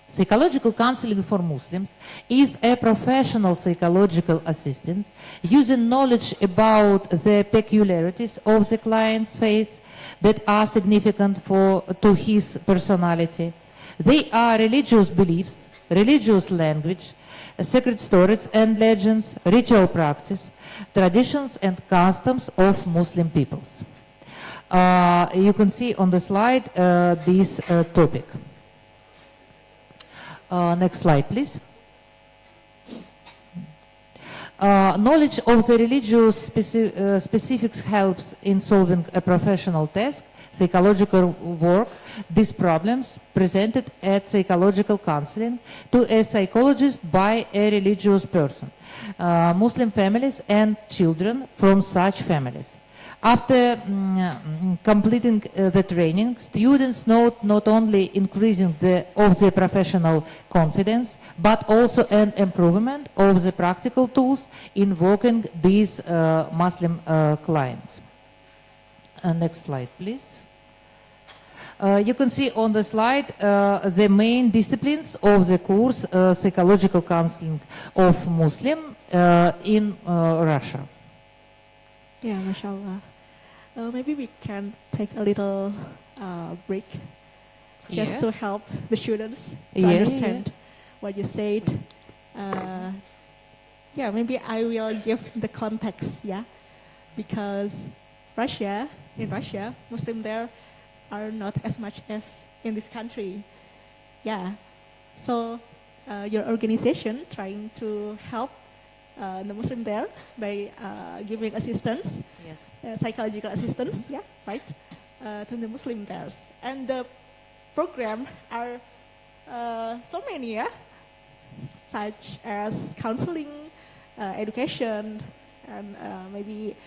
Psychological counseling for Muslims is a professional psychological assistance using knowledge about the peculiarities of the client's faith that are significant to his personality. They are religious beliefs, religious language, sacred stories and legends, ritual practice, traditions and customs of Muslim peoples. You can see on the slide this topic. Next slide, please. Knowledge of the religious specifics helps in solving a professional task, psychological work, these problems presented at psychological counseling to a psychologist by a religious person, Muslim families and children from such families. After completing the training, students not only increasing of the professional confidence, but also an improvement of the practical tools in working these Muslim clients. Next slide, please. You can see on the slide the main disciplines of the course Psychological Counseling of Muslim in Russia. Yeah, mashallah. Maybe we can take a little break just to help the students to understand what you said. Yeah, maybe I will give the context, yeah, because in Russia, Muslims there are not as much as in this country. Yeah, so your organization trying to help the Muslim there by giving assistance, psychological assistance, yeah, right, to the Muslim there. And the program are so many, yeah, such as counseling, education, and maybe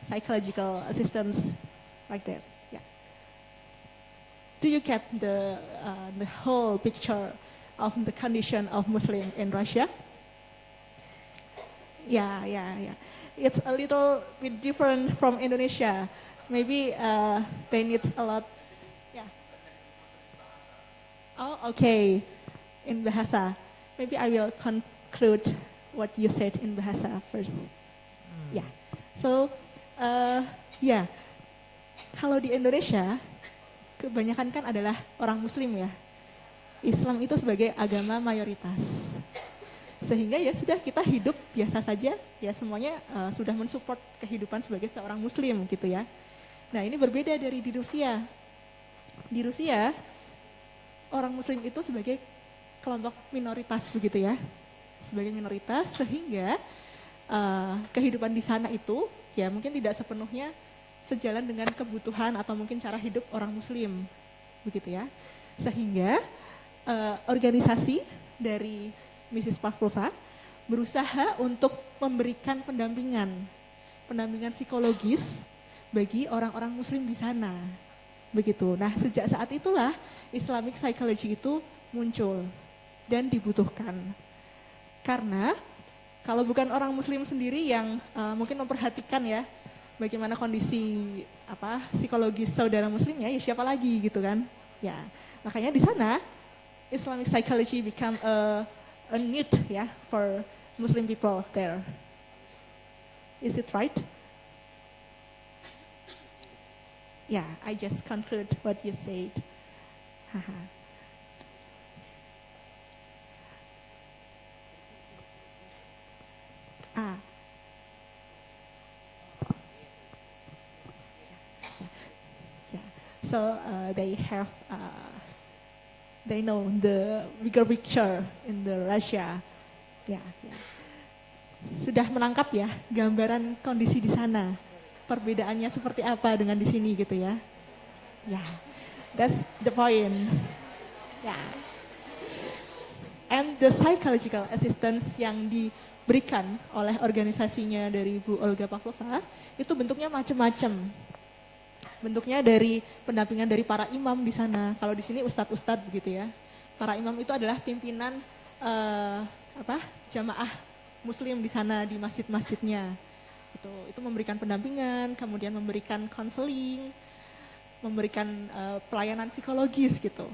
psychological assistance, like that. Yeah. Do you get the whole picture of the condition of Muslim in Russia? Yeah. It's a little bit different from Indonesia. Maybe they need a lot. Yeah. Oh, okay. In Bahasa. Maybe I will conclude what you said in Bahasa first. Yeah. So, yeah. Kalau di Indonesia, kebanyakan kan adalah orang Muslim ya. Islam itu sebagai agama mayoritas. Sehingga ya sudah kita hidup biasa saja, ya semuanya sudah mensupport kehidupan sebagai seorang muslim gitu ya. Nah ini berbeda dari di Rusia. Di Rusia, orang muslim itu sebagai kelompok minoritas begitu ya. Sebagai minoritas sehingga kehidupan di sana itu ya mungkin tidak sepenuhnya sejalan dengan kebutuhan atau mungkin cara hidup orang muslim begitu ya. Sehingga organisasi dari Mrs. Pavlova berusaha untuk memberikan pendampingan psikologis bagi orang-orang muslim di sana. Begitu. Nah, sejak saat itulah Islamic psychology itu muncul dan dibutuhkan. Karena kalau bukan orang muslim sendiri yang mungkin memperhatikan ya bagaimana kondisi psikologis saudara muslimnya, ya siapa lagi gitu kan. Ya, makanya di sana Islamic psychology become a need ya for Muslim people there. Is it right? Yeah, I just conclude what you said. So they know the bigger picture in the Russia. Ya. Sudah menangkap ya gambaran kondisi di sana. Perbedaannya seperti apa dengan di sini gitu ya. Ya. That's the point. Ya. And the psychological assistance yang diberikan oleh organisasinya dari Bu Olga Pavlova itu bentuknya macam-macam. Bentuknya dari pendampingan dari para imam di sana. Kalau di sini ustadz-ustadz begitu ya. Para imam itu adalah pimpinan jamaah muslim di sana di masjid-masjidnya. Itu memberikan pendampingan, kemudian memberikan konseling, memberikan pelayanan psikologis gitu.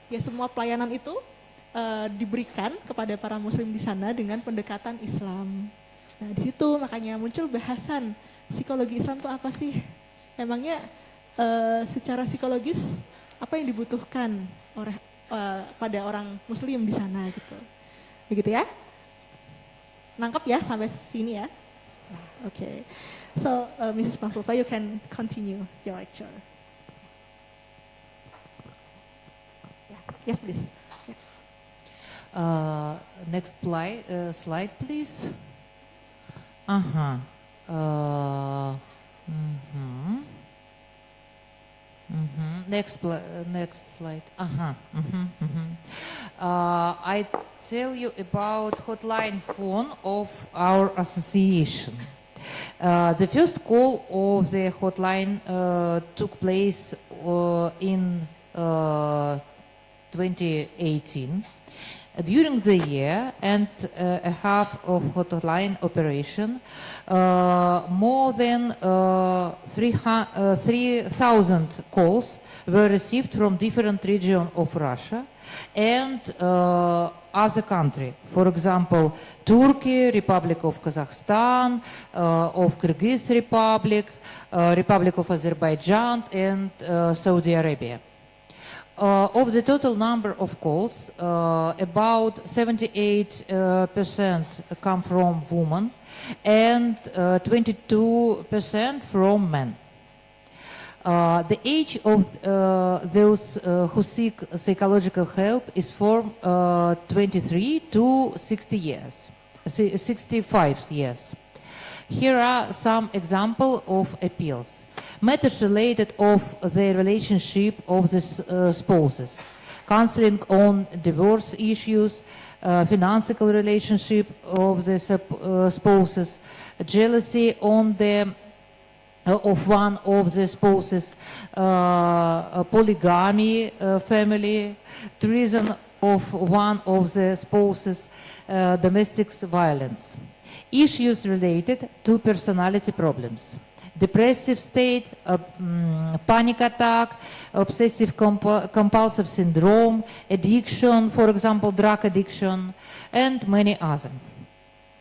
Ya semua pelayanan itu diberikan kepada para muslim di sana dengan pendekatan Islam. Nah di situ makanya muncul bahasan psikologi Islam itu apa sih? Emangnya secara psikologis apa yang dibutuhkan pada orang muslim di sana gitu. Begitu ya? Nangkap ya sampai sini ya? Okay. So Mrs. Pavlova, you can continue your lecture. Yes, please. Next slide, please. Next slide. I tell you about hotline phone of our association. The first call of the hotline took place in 2018. During the year and a half of hotline operation, more than 3,000 calls were received from different regions of Russia and other countries. For example, Turkey, Republic of Kazakhstan, of Kyrgyz Republic, Republic of Azerbaijan, and Saudi Arabia. Of the total number of calls, about 78% come from women and 22% from men. The age of those who seek psychological help is from 23 to 65 years. Here are some examples of appeals. Matters related of the relationship of the spouses, counseling on divorce issues, financial relationship of the spouses, jealousy on the of one of the spouses, polygamy family, treason of one of the spouses, domestic violence. Issues related to personality problems. Depressive state, panic attack, obsessive compulsive syndrome, addiction, for example, drug addiction, and many others.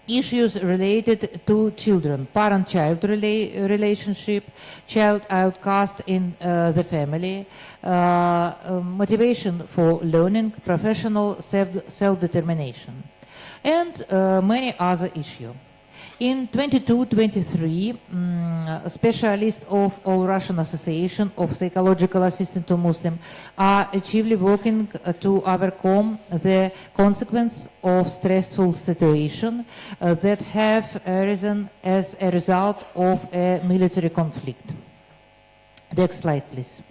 issues related to children, parent-child relationship, child outcast in the family, motivation for learning, professional self-determination, and many other issues. In 22-23, specialists of All Russian Association of Psychological Assistance to Muslim are actively working to overcome the consequence of stressful situation that have arisen as a result of a military conflict. Next slide, please.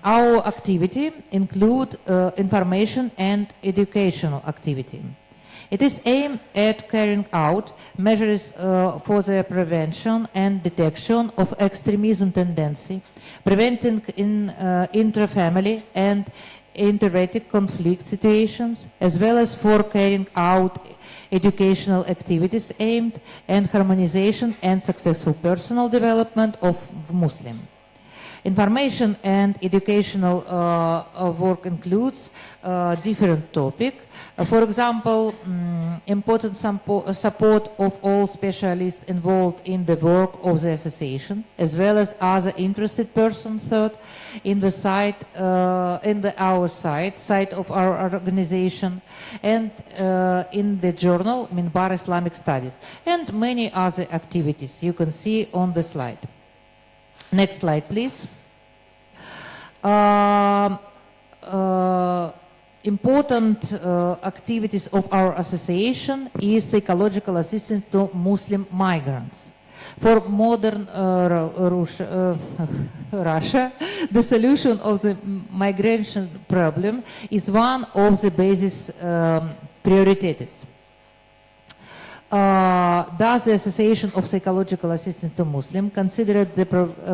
Our activity include information and educational activity. It is aimed at carrying out measures for the prevention and detection of extremism tendency, preventing intra-family and inter-ethnic conflict situations, as well as for carrying out educational activities aimed at harmonization and successful personal development of Muslims. Information and educational work includes different topics. For example, important support of all specialists involved in the work of the association, as well as other interested persons in the site, our site of our organization, and in the journal Minbar Islamic Studies, and many other activities you can see on the slide. Next slide, please. Important activities of our association is psychological assistance to Muslim migrants. For modern Russia, the solution of the migration problem is one of the basis priorities. Thus, the Association of Psychological Assistance to Muslims considered the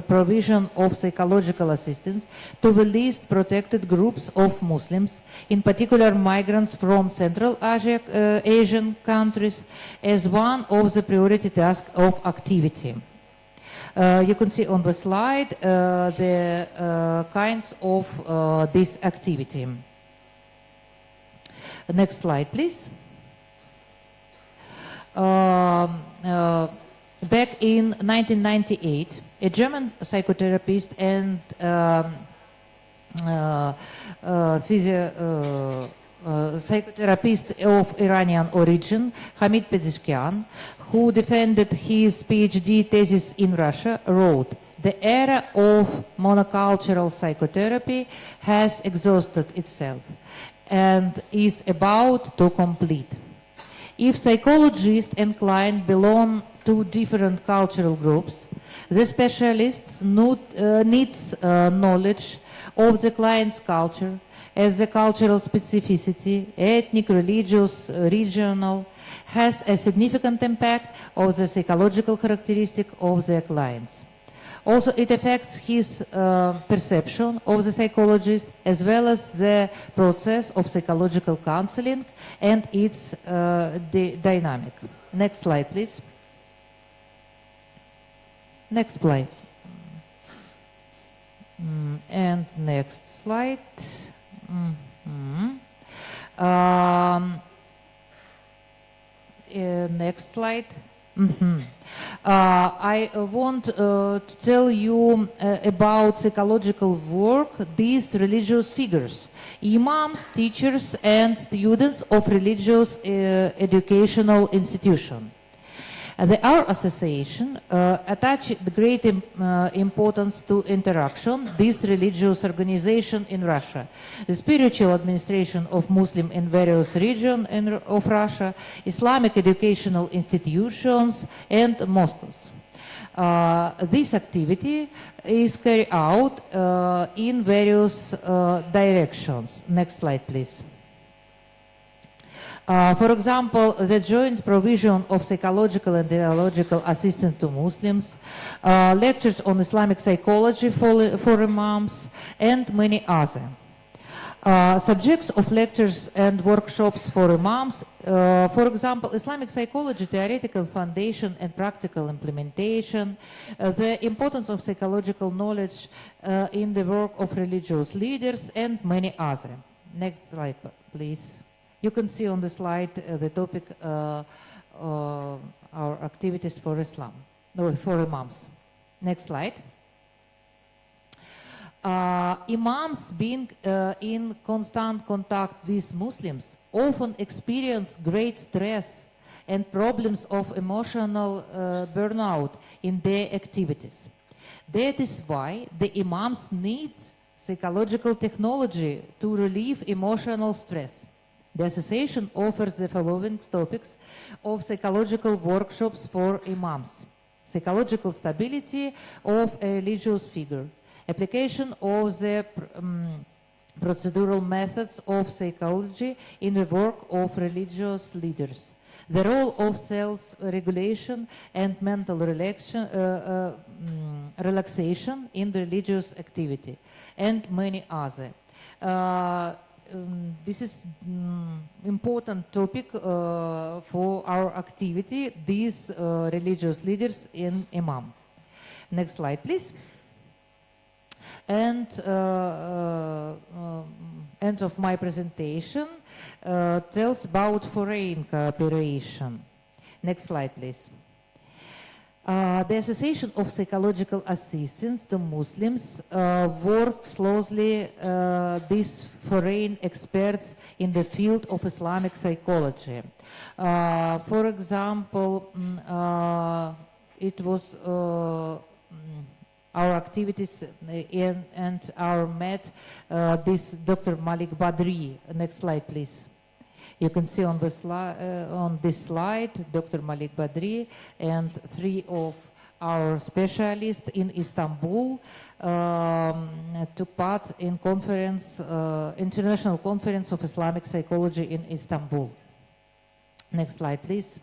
provision of psychological assistance to the least protected groups of Muslims, in particular migrants from Central Asian countries, as one of the priority tasks of activity. You can see on the slide the kinds of this activity. Next slide, please. Back in 1998, a German psychotherapist and psychotherapist of Iranian origin, Hamid Pezeshkian, who defended his PhD thesis in Russia, wrote, "The era of monocultural psychotherapy has exhausted itself and is about to complete. If psychologists and clients belong to different cultural groups, the specialists needs knowledge of the client's culture as the cultural specificity, ethnic, religious, regional, has a significant impact on the psychological characteristic of their clients. Also, it affects his perception of the psychologist as well as the process of psychological counseling and its dynamic." Next slide, please. Next slide. And next slide. Next slide. I want to tell you about psychological work these religious figures, imams, teachers, and students of religious educational institutions. Our association attaches great importance to interaction, this religious organization in Russia, the spiritual administration of Muslims in various regions of Russia, Islamic educational institutions, and mosques. This activity is carried out in various directions. Next slide, please. For example, the joint provision of psychological and ideological assistance to Muslims, lectures on Islamic psychology for imams, and many other. Subjects of lectures and workshops for imams, for example, Islamic psychology, theoretical foundation and practical implementation, the importance of psychological knowledge in the work of religious leaders, and many other. Next slide, please. You can see on the slide the topic, our activities for Islam, no, for imams. Next slide. Imams being in constant contact with Muslims often experience great stress and problems of emotional burnout in their activities. That is why the imams need psychological technology to relieve emotional stress. The association offers the following topics of psychological workshops for imams: psychological stability of a religious figure, application of the procedural methods of psychology in the work of religious leaders, the role of self-regulation and mental relaxation in the religious activity, and many other. This is important topic for our activity, these religious leaders in Imam. Next slide, please. And end of my presentation tells about foreign cooperation. Next slide, please. The Association of Psychological Assistance to Muslims works closely these foreign experts in the field of Islamic psychology. For example, it was our activities and our met this Dr. Malik Badri. Next slide, please. You can see on this slide Dr. Malik Badri and 3 of our specialists in Istanbul took part in conference, International Conference of Islamic Psychology in Istanbul. Next slide, please.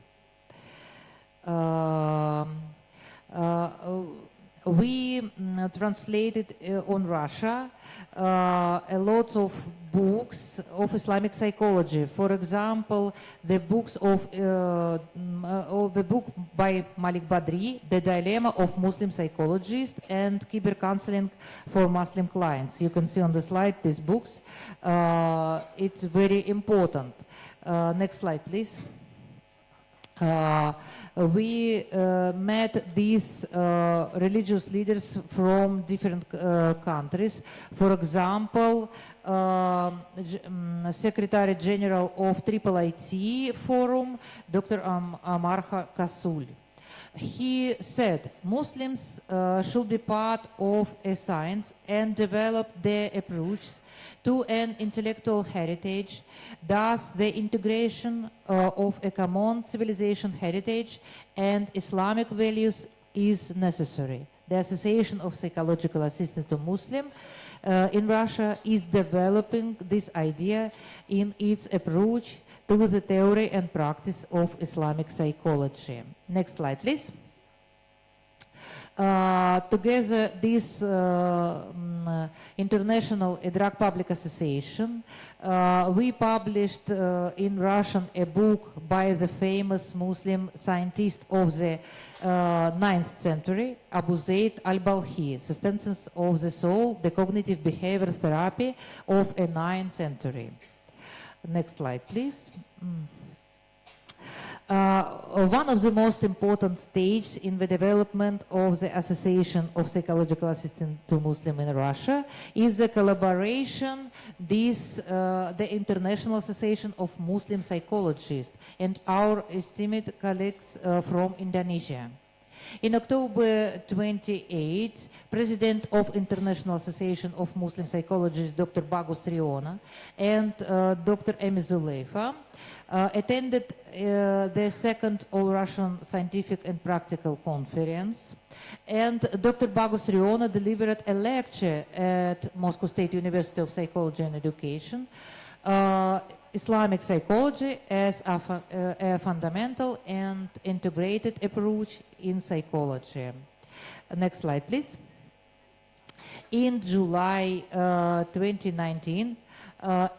We translated on Russia a lot of books of Islamic psychology. For example, the books of the book by Malik Badri, The Dilemma of Muslim Psychologists, and Cyber Counseling for Muslim Clients. You can see on the slide these books. It's very important. Next slide, please. We met these religious leaders from different countries. For example, Secretary General of IIIT Forum, Dr. Amar Kasul. He said Muslims should be part of a science and develop their approach to an intellectual heritage. Thus, the integration of a common civilization heritage and Islamic values is necessary. The Association of Psychological Assistance to Muslims in Russia is developing this idea in its approach to the theory and practice of Islamic psychology. Next slide, please. Together, this International Drug Public Association, we published in Russian a book by the famous Muslim scientist of the 9th century, Abu Zayd al-Balkhi, Sustenance of the Soul, the Cognitive Behavior Therapy of a 9th century. Next slide, please. One of the most important stages in the development of the Association of Psychological Assistance to Muslims in Russia is the collaboration with the International Association of Muslim Psychologists and our esteemed colleagues from Indonesia. In October 28, President of International Association of Muslim Psychologists, Dr. Bagus Riona, and Dr. Emi Zuleifa attended the second All-Russian Scientific and Practical Conference. And Dr. Bagus Riona delivered a lecture at Moscow State University of Psychology and Education, Islamic psychology as a fundamental and integrated approach in psychology. Next slide, please. In July 2019,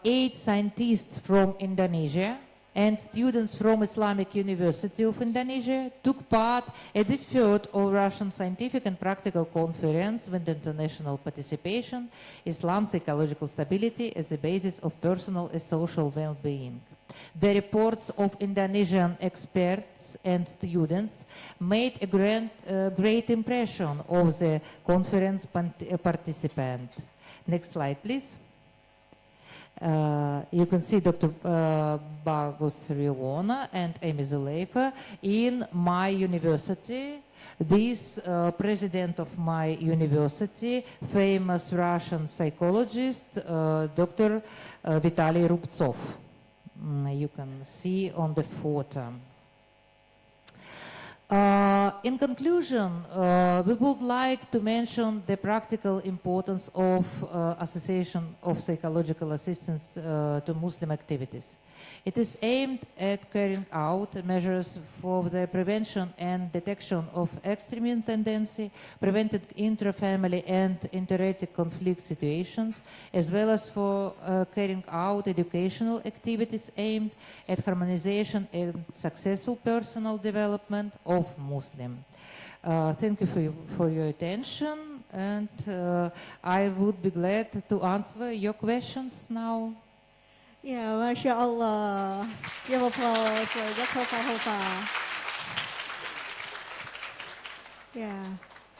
8 scientists from Indonesia and students from Islamic University of Indonesia took part at the 3rd All-Russian Scientific and Practical Conference with international participation, Islam Psychological Stability as the basis of personal and social well-being. The reports of Indonesian experts and students made a great impression of the conference participant. Next slide, please. You can see Dr. Bagus Riona and Amy Zuleifa in my university. This president of my university, famous Russian psychologist, Dr. Vitaly Rubtsov. You can see on the photo. In conclusion, we would like to mention the practical importance of Association of Psychological Assistance to Muslim activities. It is aimed at carrying out measures for the prevention and detection of extreme tendency, preventing intra-family and inter-ethnic conflict situations, as well as for carrying out educational activities aimed at harmonization and successful personal development of Muslim. Thank you for your attention, and I would be glad to answer your questions now. Yeah, mashallah. Give applause for Dr. Fahofa. Yeah,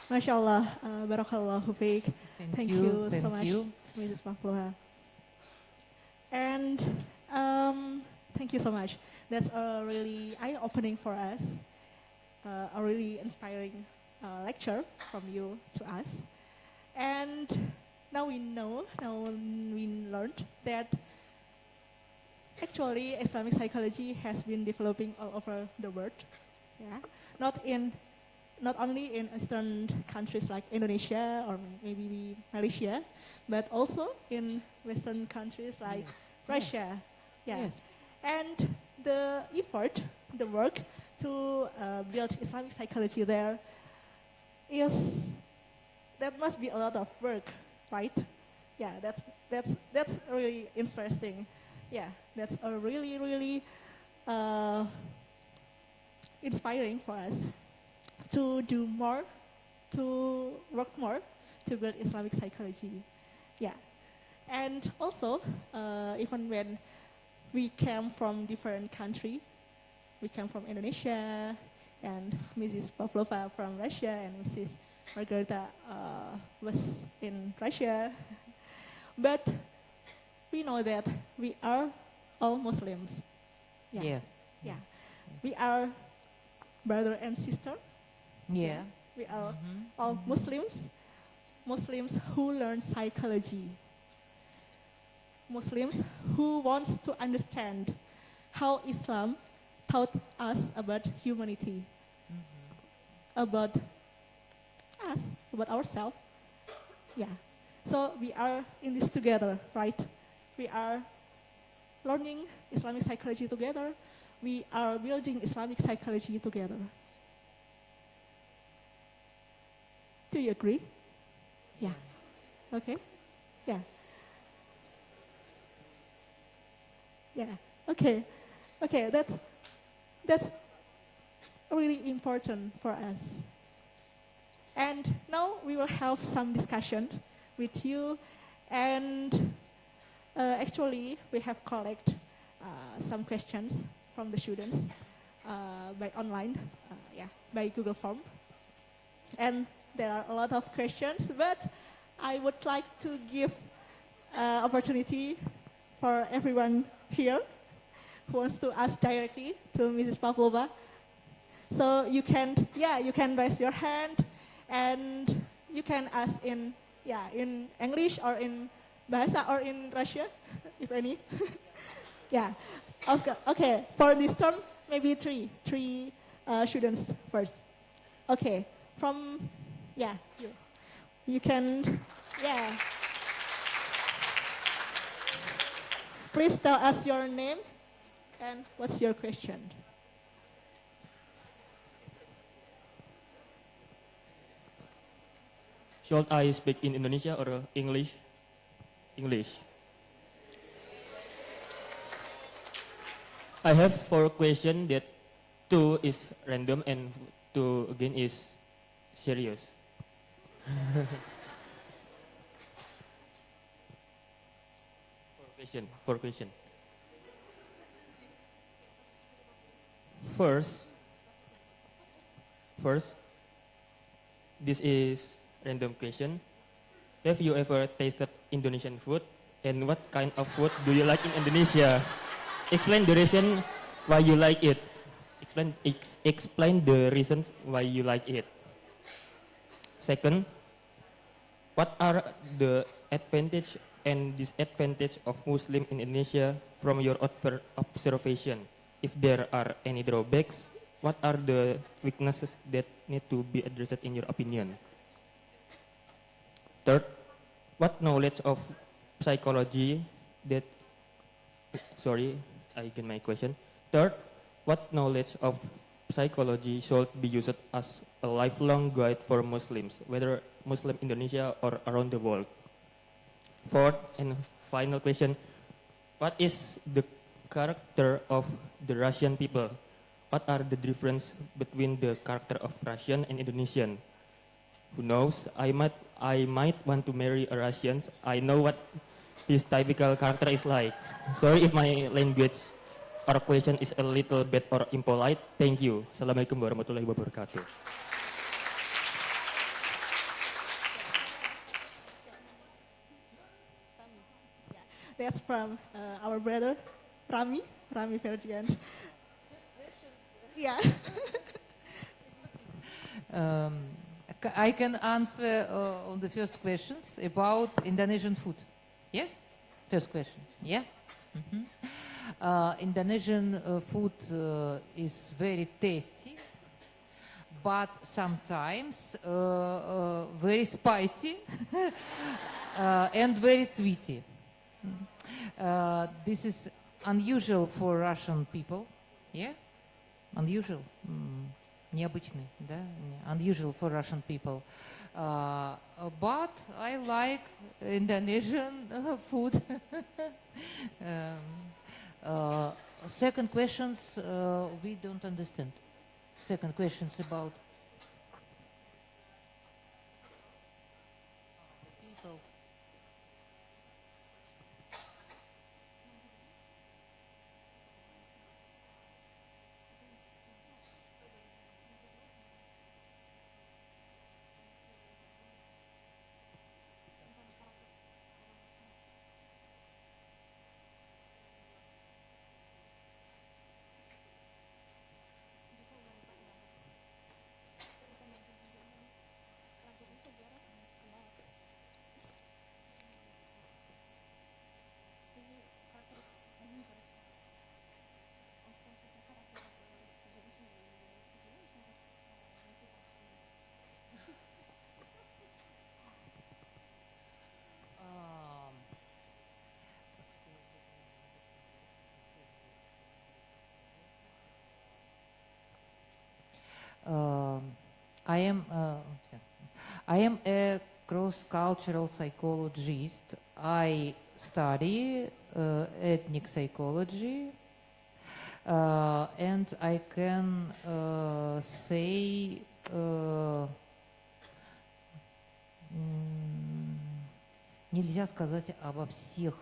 mashallah. Barakallahu fiik. Thank you so much, Mrs. Mahfluha. And thank you so much. That's really eye-opening for us. A really inspiring lecture from you to us. And now we learned that actually Islamic psychology has been developing all over the world. Yeah, not only in Eastern countries like Indonesia or maybe Malaysia, but also in Western countries like Russia. Yeah. Yes. And the effort, the work to build Islamic psychology there that must be a lot of work, right? Yeah, that's really interesting. Yeah, that's a really inspiring for us to do more, to work more, to build Islamic psychology. Yeah, and also even when we came from different country, we came from Indonesia, and Mrs. Pavlova from Russia, and Mrs. Margarita was in Russia, but we know that we are all Muslims. Yeah. We are brother and sister. Yeah. We are all Muslims who learn psychology. Muslims who want to understand how Islam taught us about humanity, about us, about ourselves. Yeah. So we are in this together, right? We are learning Islamic psychology together. We are building Islamic psychology together. Do you agree? Yeah. Okay. Yeah. Yeah. Okay. Okay. That's really important for us. And now we will have some discussion with you, and actually we have collected some questions from the students by online, by Google Form. And there are a lot of questions, but I would like to give opportunity for everyone here who wants to ask directly to Mrs. Pavlova. So you can raise your hand, and you can ask in English or in Bahasa or in Russia, if any. Yeah. Okay. For this term, maybe three students first. Okay. From you can Please tell us your name and what's your question. Should I speak in Indonesia or English? English. I have 4 questions that 2 is random and 2 again is serious. Four question. first, this is random question. Have you ever tasted Indonesian food? And what kind of food do you like in Indonesia? Explain the reason why you like it. Explain the reasons why you like it. Second, what are the advantage and disadvantage of Muslim in Indonesia from your observation? If there are any drawbacks, what are the weaknesses that need to be addressed in your opinion? Third, what knowledge of psychology that, sorry, I get my question. Third, what knowledge of psychology should be used as a lifelong guide for Muslims, whether Muslim Indonesia or around the world? Fourth and final question, what is the character of the Russian people? What are the difference between the character of Russian and Indonesian? Who knows? I might want to marry a Russian. I know what his typical character is like. Sorry if my language or question is a little bit or impolite. Thank you. Assalamualaikum warahmatullahi wabarakatuh. That's from our brother, Rami Ferdian. Yeah. I can answer on the first questions about Indonesian food. Yes? First question. Yeah? Indonesian food is very tasty, but sometimes very spicy and very sweety. This is unusual for Russian people. Yeah? Unusual. Необычный, да? Unusual for Russian people. But I like Indonesian food. Second questions, we don't understand. Second questions about people. I am a cross-cultural psychologist. I study ethnic psychology, and I can say нельзя сказать обо всех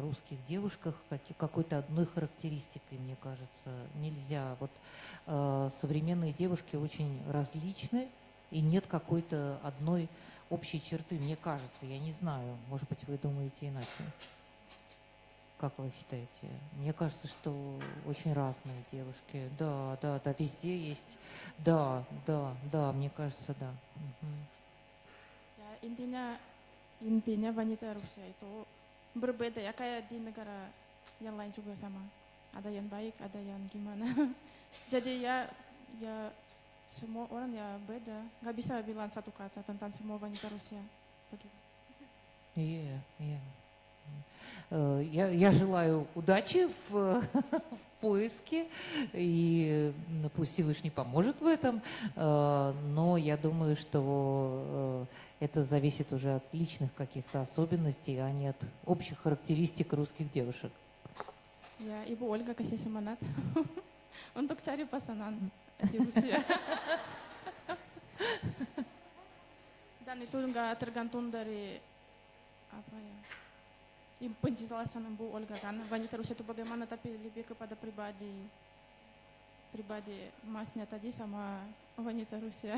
русских девушках какой-то одной характеристикой, мне кажется. Нельзя. Вот современные девушки очень различны, и нет какой-то одной общей черты, мне кажется. Я не знаю, может быть, вы думаете иначе. Как вы считаете? Мне кажется, что очень разные девушки. Да, везде есть. Да, мне кажется, да. Intinya wanita Rusia itu berbeda ya, kayak di negara yang lain juga sama. Ada yang baik, ada yang gimana. Jadi ya semua orang ya beda. Nggak bisa bilang satu kata tentang semua wanita Rusia. Begitu. Iya. Я желаю удачи в поиске, и пусть Всевышний поможет в этом, но я думаю, что это зависит уже от личных каких-то особенностей, а не от общих характеристик русских девушек. Ya, Ibu Olga kasih semangat untuk cari pasangan di Rusia. Dan itu nggak tergantung dari apa ya, penjelasan Bu Olga kan, wanita Rusia itu bagaimana, tapi lebih kepada pribadi. pribadi masnya tadi sama wanita Rusia.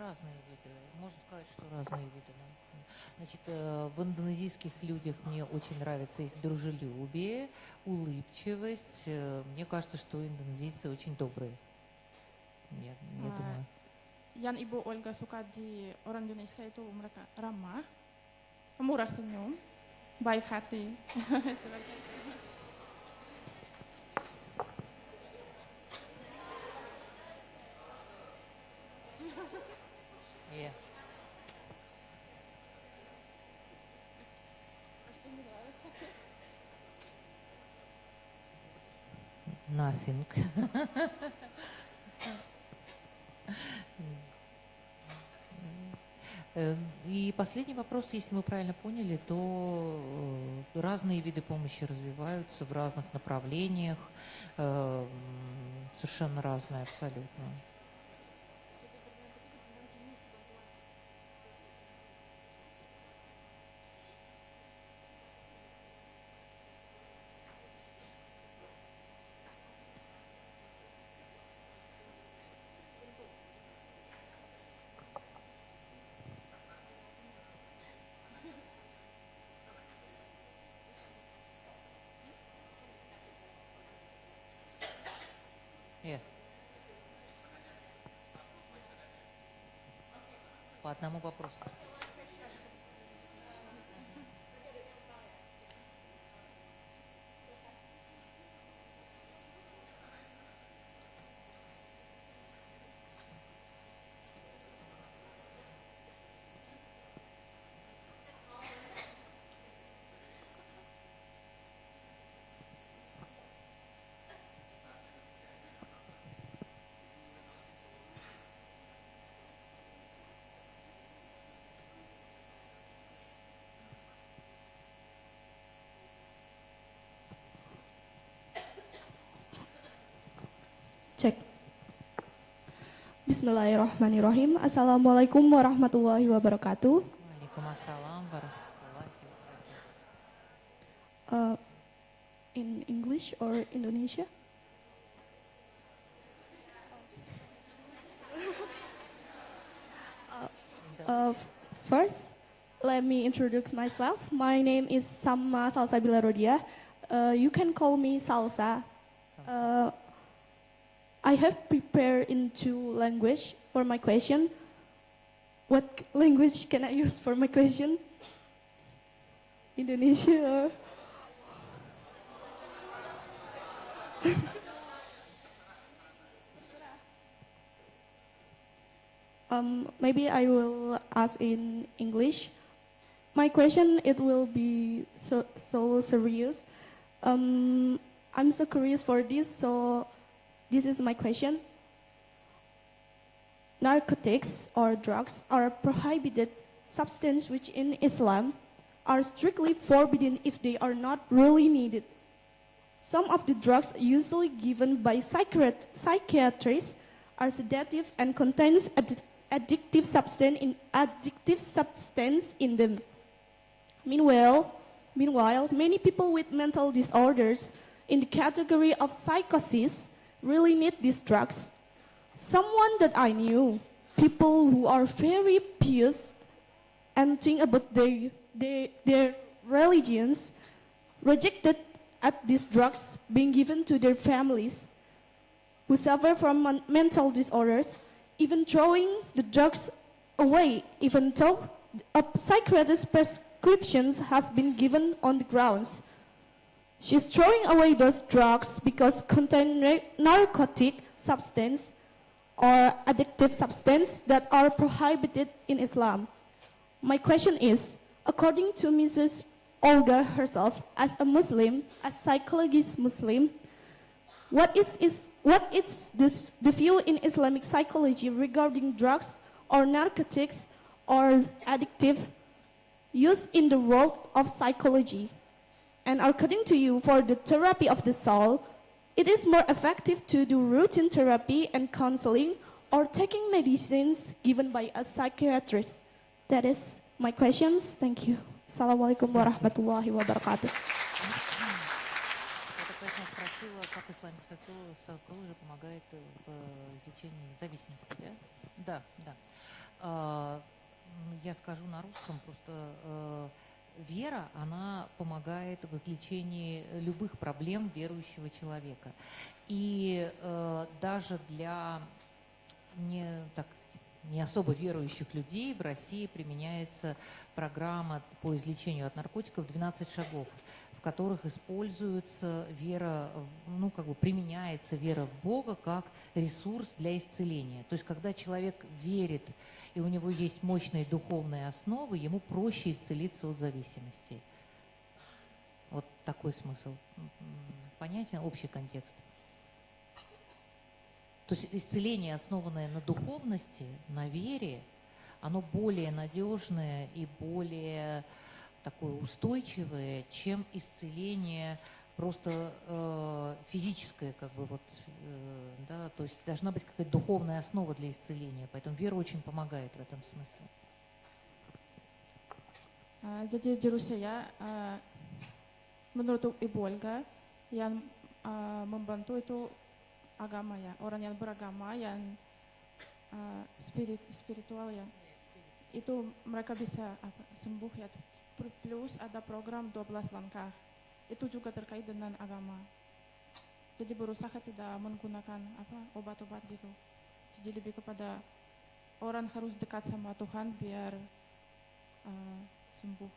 Разные виды. Можно сказать, что разные виды. Да. Значит, в индонезийских людях мне очень нравится их дружелюбие, улыбчивость. Мне кажется, что индонезийцы очень добрые. Я думаю. Yang Ibu Olga suka di orang Indonesia itu mereka ramah, murah senyum, baik hati. Iya. Nothing. И последний вопрос, если мы правильно поняли, то разные виды помощи развиваются в разных направлениях, совершенно разные абсолютно. Iya. По одному вопросу. Cek. Bismillahirrahmanirrahim. Assalamualaikum warahmatullahi wabarakatuh. Waalaikumsalam warahmatullahi wabarakatuh. In English or Indonesia? First, let me introduce myself. My name is Sama Salsabila Rodia. You can call me Salsa. I have prepared in two language for my question. What language can I use for my question? Indonesia or maybe I will ask in English. My question, it will be so serious. I'm so curious for this, so this is my question. Narcotics or drugs are a prohibited substance which in Islam are strictly forbidden if they are not really needed. Some of the drugs usually given by psychiatrists are sedative and contains addictive substance in them. Meanwhile, many people with mental disorders in the category of psychosis really need these drugs. Someone that I knew, people who are very pious and think about their religions, rejected at these drugs being given to their families who suffer from mental disorders, even throwing the drugs away, even though a psychiatrist's prescriptions has been given on the grounds. She's throwing away those drugs because contain narcotic substance or addictive substance that are prohibited in Islam. My question is, according to Mrs. Olga herself, as a Muslim, as psychologist Muslim, what is the view in Islamic psychology regarding drugs or narcotics or addictive use in the world of psychology? And according to you, for the therapy of the soul, it is more effective to do routine therapy and counseling or taking medicines given by a psychiatrist? That is my questions. Thank you. Assalamualaikum warahmatullahi wabarakatuh. Я поэтому спросила, как Islamic Psychology помогает в излечении зависимости, да? Да, да. Я скажу на русском, просто вера, она помогает в излечении любых проблем верующего человека. И даже для не особо верующих людей в России применяется программа по излечению от наркотиков «12 шагов», в которых используется вера, применяется вера в Бога как ресурс для исцеления. То есть, когда человек верит, и у него есть мощные духовные основы, ему проще исцелиться от зависимости. Вот такой смысл. Понятен общий контекст? То есть исцеление, основанное на духовности, на вере, оно более надежное и более такое устойчивое, чем исцеление просто физическое, да, то есть должна быть какая-то духовная основа для исцеления, поэтому вера очень помогает в этом смысле. Jadi di Rusia, menurut Ibu Olga, yang membantu itu agama ya, orang yang beragama, yang spiritual ya, itu mereka bisa sembuh ya. Plus ada program 12 langkah, itu juga terkait dengan agama. Jadi berusaha tidak menggunakan obat-obat gitu. Jadi lebih kepada orang harus dekat sama Tuhan biar sembuh.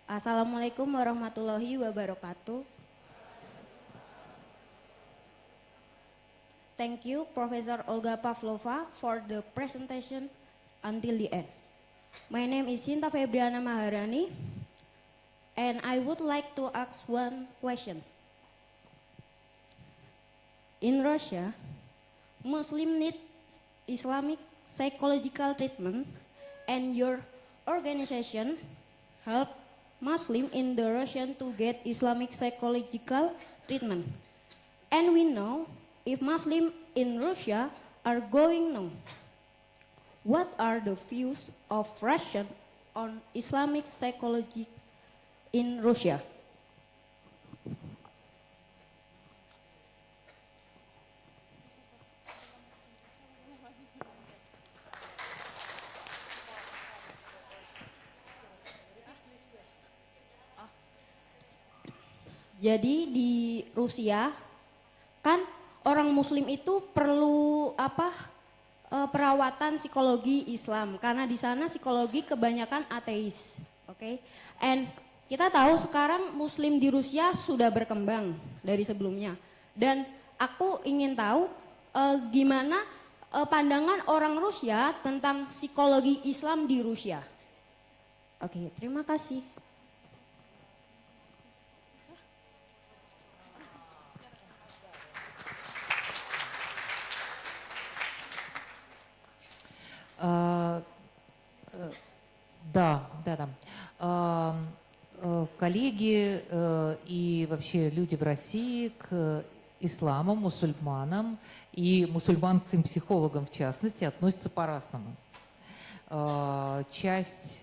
Assalamualaikum warahmatullahi wabarakatuh. Thank you, Professor Olga Pavlova, for the presentation until the end. My name is Sinta Febriana Maharani, and I would like to ask one question. In Russia, Muslims need Islamic psychological treatment, and your organization help Muslims in the Russian to get Islamic psychological treatment. And we know if Muslims in Russia are going now, what are the views of Russia on Islamic psychology in Russia? Jadi di Rusia kan orang Muslim itu perlu perawatan psikologi Islam karena di sana psikologi kebanyakan ateis, okay? And kita tahu sekarang Muslim di Rusia sudah berkembang dari sebelumnya. Dan aku ingin tahu gimana pandangan orang Rusia tentang psikologi Islam di Rusia. Oke, terima kasih. Да. Коллеги и вообще люди в России к исламу, мусульманам и мусульманским психологам в частности относятся по-разному. Часть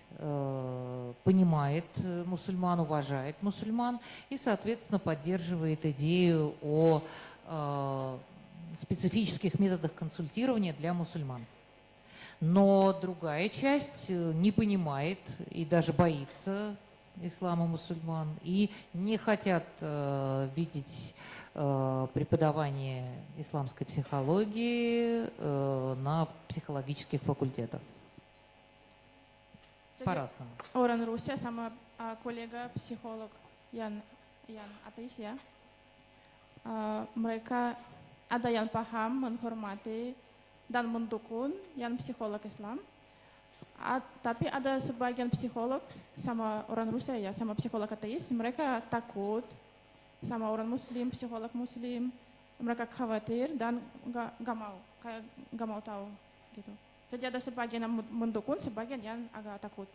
понимает мусульман, уважает мусульман и, соответственно, поддерживает идею о специфических методах консультирования для мусульман. Но другая часть не понимает и даже боится ислама мусульман и не хотят видеть преподавание исламской психологии на психологических факультетах. По-разному. Orang Rusia sama kolega psikolog yang ateis ya, mereka ada yang paham, menghormati dan mendukung yang psikolog Islam. Tapi ada sebagian psikolog sama orang Rusia ya, sama psikolog ateis, mereka takut sama orang Muslim, psikolog Muslim, mereka khawatir dan nggak mau tahu gitu. Jadi ada sebagian yang mendukung, sebagian yang agak takut.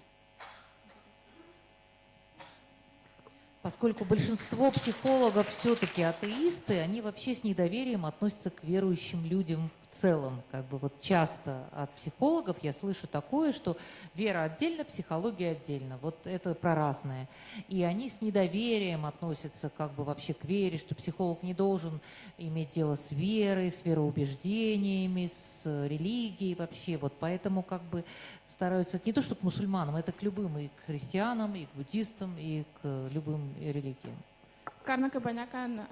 Поскольку большинство психологов все-таки атеисты, они вообще с недоверием относятся к верующим людям в целом. Как бы вот часто от психологов я слышу такое, что вера отдельно, психология отдельно. Вот это про разное. И они с недоверием относятся как бы вообще к вере, что психолог не должен иметь дело с верой, с вероубеждениями, с религией вообще. Вот поэтому как бы стараются не то что к мусульманам, это к любым, и к христианам, и к буддистам, и к любым религиям. Karena kebanyakan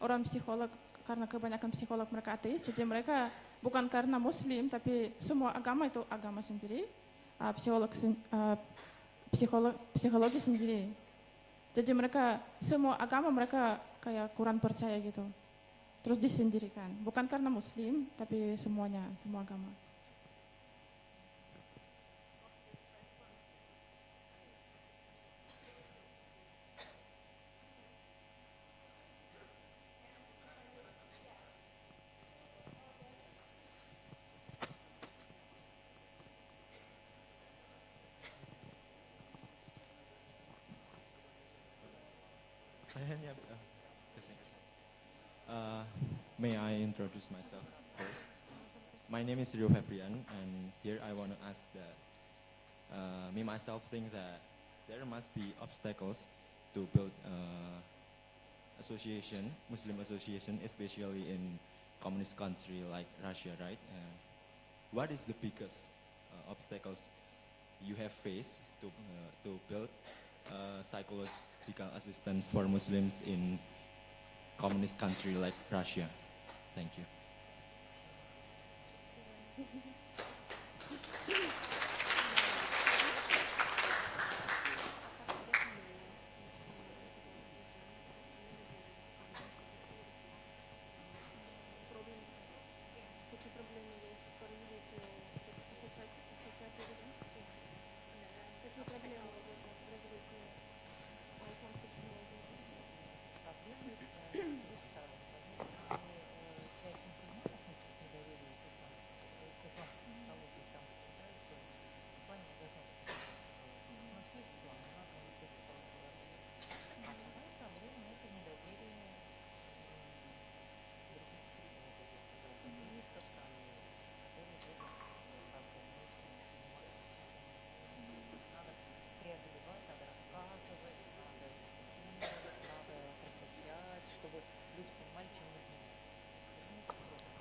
orang psikolog, karena kebanyakan psikolog mereka ateis, jadi mereka bukan karena Muslim, tapi semua agama itu agama sendiri, psikologi sendiri. Jadi mereka semua agama mereka kayak kurang percaya gitu, terus disendirikan. Bukan karena Muslim, tapi semuanya, semua agama. May I introduce myself first? My name is Rio Febrian, and here I want to ask that me myself think that there must be obstacles to build association, Muslim association, especially in communist country like Russia, right? What is the biggest obstacles you have faced to build psychological assistance for Muslims in communist country like Russia? Thank you.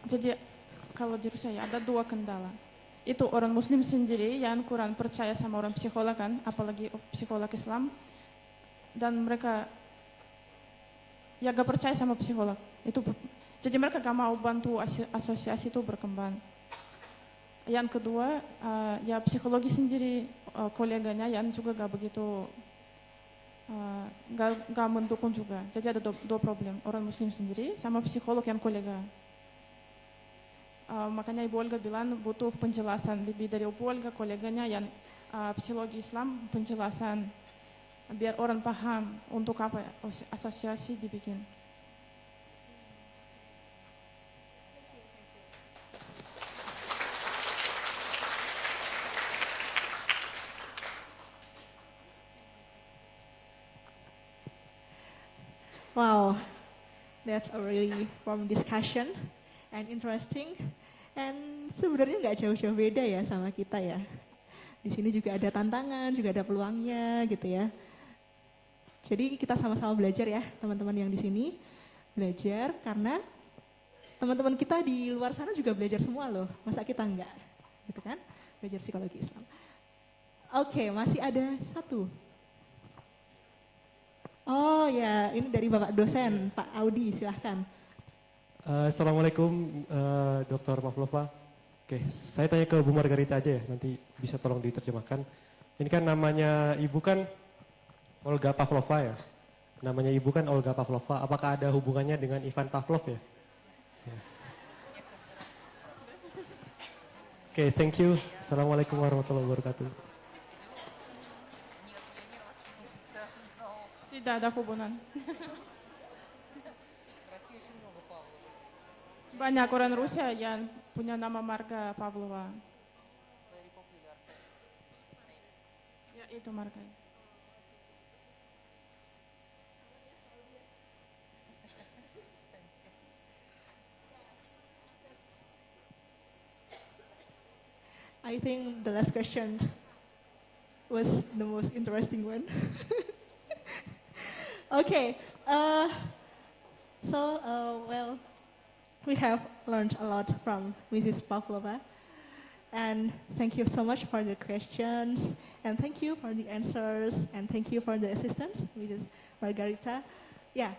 Jadi kalau di Rusia ya ada dua kendala. Itu orang Muslim sendiri yang kurang percaya sama orang psikolog kan, apalagi psikolog Islam. Dan mereka ya gak percaya sama psikolog. Jadi mereka gak mau bantu asosiasi itu berkembang. Yang kedua ya psikologi sendiri koleganya yang juga gak begitu nggak mendukung juga. Jadi ada dua problem, orang Muslim sendiri sama psikolog yang kolega. Makanya Ibu Olga bilang butuh penjelasan lebih dari Ibu Olga, koleganya yang psikologi Islam, penjelasan biar orang paham untuk apa asosiasi dibikin. Wow, that's a really warm discussion and interesting. And sebenarnya nggak jauh-jauh beda ya sama kita ya. Di sini juga ada tantangan, juga ada peluangnya gitu ya. Jadi kita sama-sama belajar ya teman-teman yang di sini. Belajar karena teman-teman kita di luar sana juga belajar semua loh. Masa kita enggak? Gitu kan? Belajar psikologi Islam. Oke, masih ada satu. Oh ya, ini dari Bapak dosen, Pak Audi, silahkan. Assalamualaikum, Dr. Pavlova. Oke, saya tanya ke Bu Margarita aja ya, nanti bisa tolong diterjemahkan. Ini kan namanya ibu kan Olga Pavlova ya. Namanya ibu kan Olga Pavlova. Apakah ada hubungannya dengan Ivan Pavlov ya? Oke, thank you. Assalamualaikum warahmatullahi wabarakatuh. Tidak ada hubungan. Banyak orang Rusia yang punya nama marga Pavlova. Ya, itu marga. I think the last question was the most interesting one. Okay, well, we have learned a lot from Mrs. Pavlova, and thank you so much for the questions, and thank you for the answers, and thank you for the assistance, Mrs. Margarita. Yeah,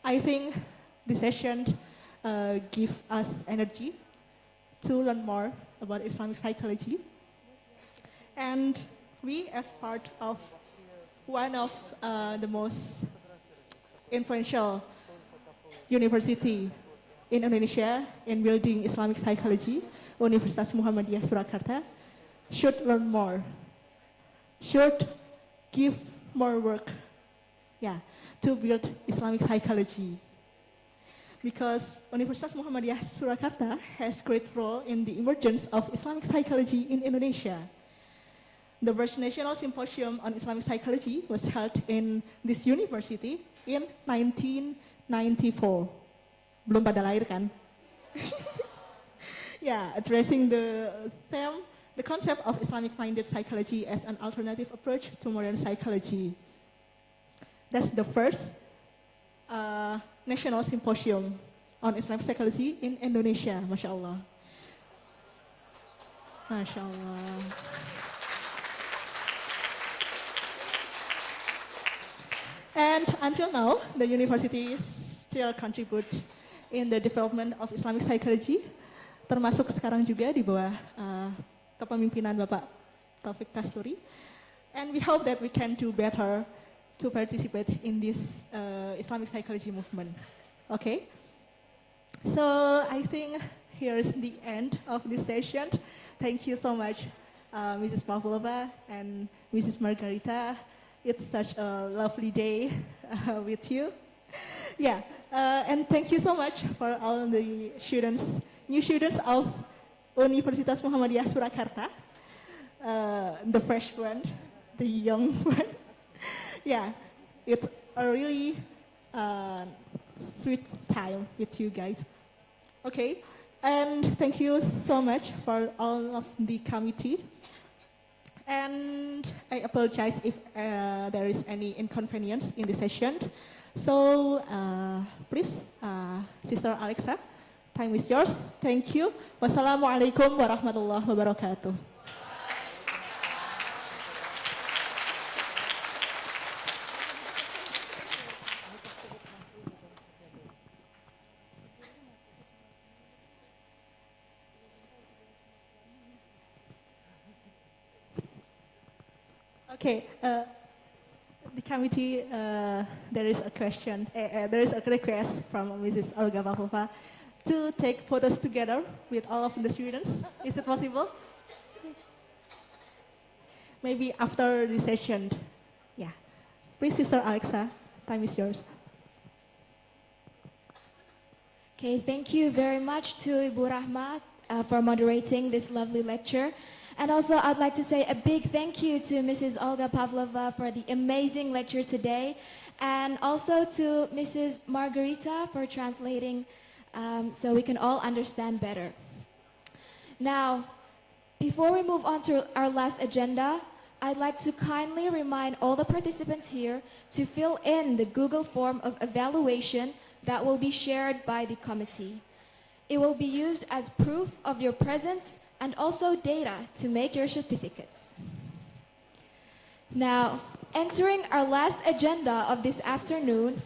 I think this session gives us energy to learn more about Islamic psychology, and we, as part of one of the most influential university in Indonesia in building Islamic psychology, Universitas Muhammadiyah Surakarta, should learn more, should give more work, to build Islamic psychology. Because Universitas Muhammadiyah Surakarta has great role in the emergence of Islamic psychology in Indonesia. The first National Symposium on Islamic Psychology was held in this university in 1994. Belum pada lahir kan? Addressing the theme, the concept of Islamic-minded psychology as an alternative approach to modern psychology. That's the first National Symposium on Islamic Psychology in Indonesia, Masya Allah. Masya Allah. And until now, the university still contribute in the development of Islamic psychology, termasuk sekarang juga di bawah kepemimpinan Bapak Taufik Kasturi. And we hope that we can do better to participate in this Islamic psychology movement. Okay? So I think here's the end of this session. Thank you so much, Mrs. Pavlova and Mrs. Margarita. It's such a lovely day with you. And thank you so much for all the students, new students of Universitas Muhammadiyah Surakarta, the fresh one, the young one. It's a really sweet time with you guys. Okay, and thank you so much for all of the committee. And I apologize if there is any inconvenience in the session. So please, Sister Alexa, time is yours. Thank you. Wassalamualaikum warahmatullahi wabarakatuh. Okay, the committee, there is a question, there is a request from Mrs. Olga Pavlova to take photos together with all of the students. Is it possible? Maybe after the session. Yeah. Please, Sister Alexa, time is yours. Okay, thank you very much to Ibu Rahmat for moderating this lovely lecture. And also I'd like to say a big thank you to Mrs. Olga Pavlova for the amazing lecture today. And also to Mrs. Margarita for translating so we can all understand better. Now, before we move on to our last agenda, I'd like to kindly remind all the participants here to fill in the Google form of evaluation that will be shared by the committee. It will be used as proof of your presence and also data to make your certificates. Now, entering our last agenda of this afternoon,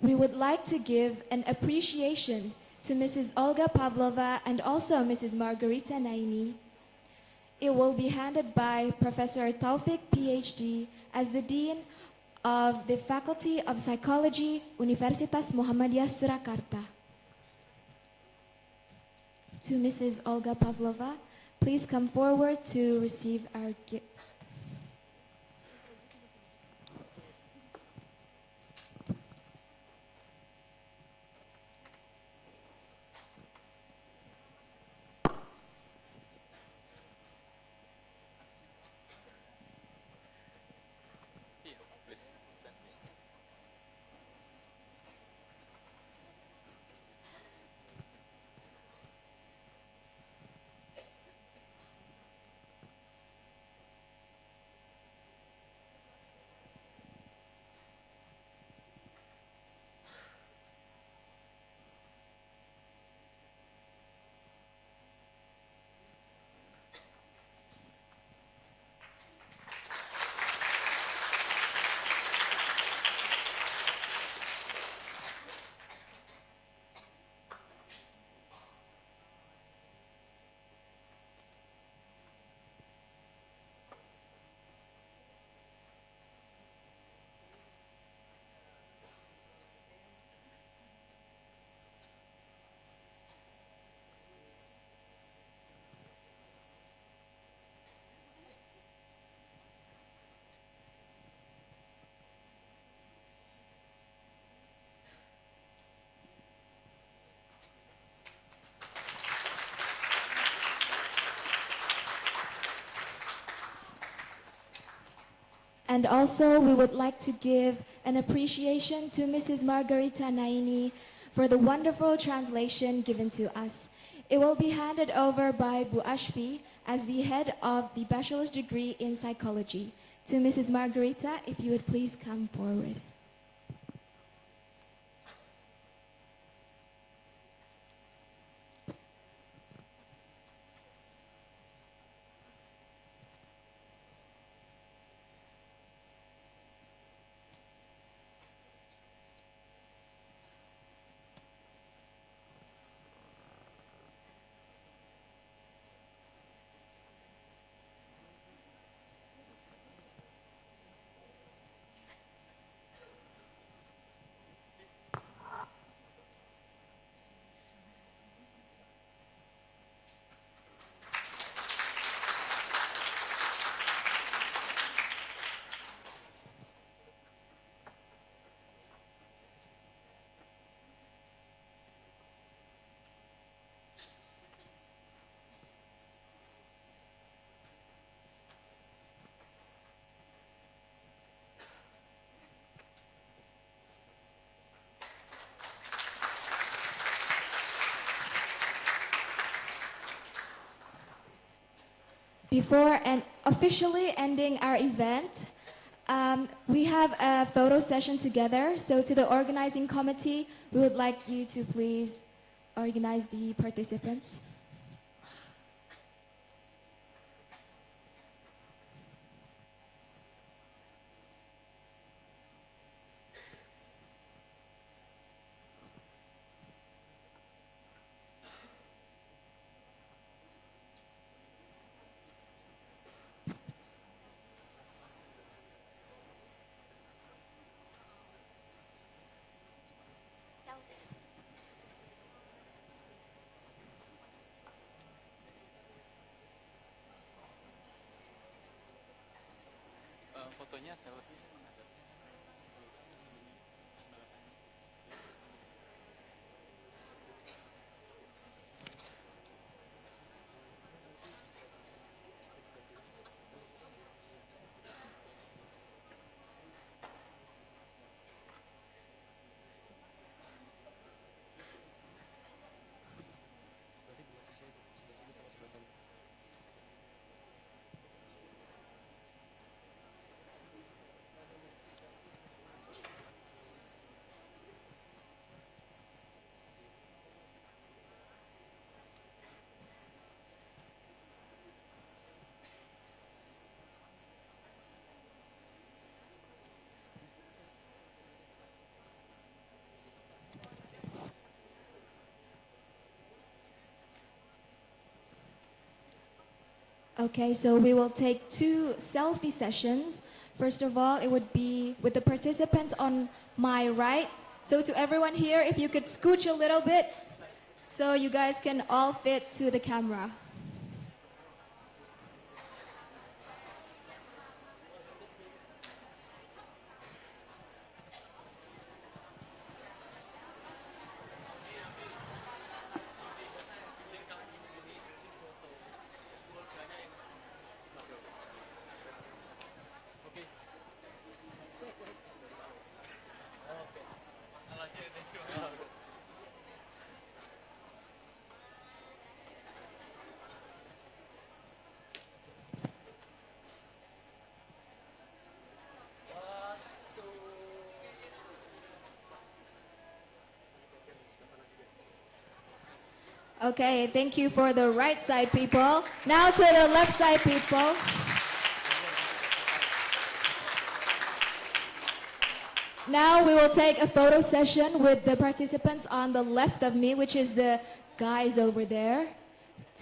we would like to give an appreciation to Mrs. Olga Pavlova and also Mrs. Margarita Naimi. It will be handed by Professor Taufik, PhD, as the Dean of the Faculty of Psychology, Universitas Muhammadiyah, Surakarta. To Mrs. Olga Pavlova, please come forward to receive our gift. And also, we would like to give an appreciation to Mrs. Margarita Naini for the wonderful translation given to us. It will be handed over by Bu Ashfi as the head of the bachelor's degree in psychology. To Mrs. Margarita, if you would please come forward. Before officially ending our event, we have a photo session together. So to the organizing committee, we would like you to please organize the participants. fotonya selfie. Okay, so we will take 2 selfie sessions. First of all, it would be with the participants on my right. So to everyone here, if you could scooch a little bit so you guys can all fit to the camera. Okay, thank you for the right side people. Now to the left side people. Now we will take a photo session with the participants on the left of me, which is the guys over there.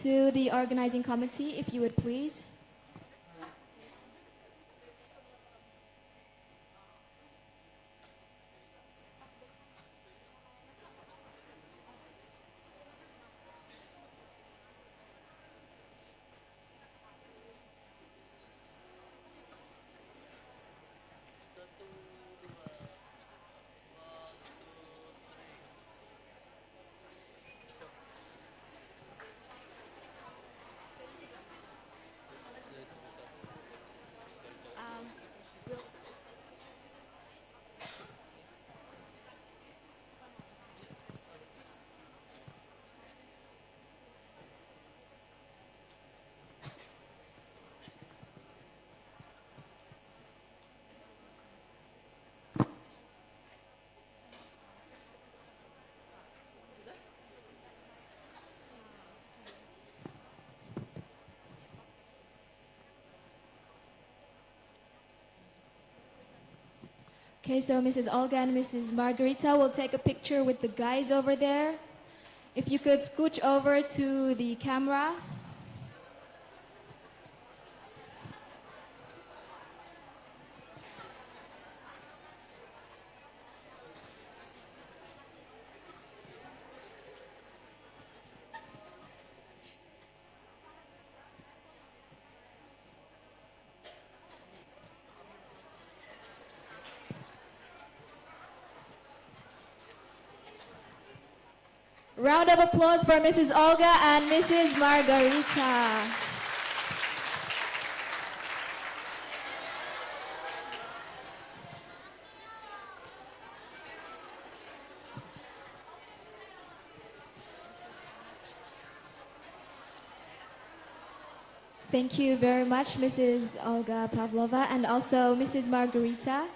To the organizing committee, if you would please. Okay, so Mrs. Olga and Mrs. Margarita will take a picture with the guys over there. If you could scooch over to the camera. Round of applause for Mrs. Olga and Mrs. Margarita. Thank you very much, Mrs. Olga Pavlova, and also Mrs. Margarita.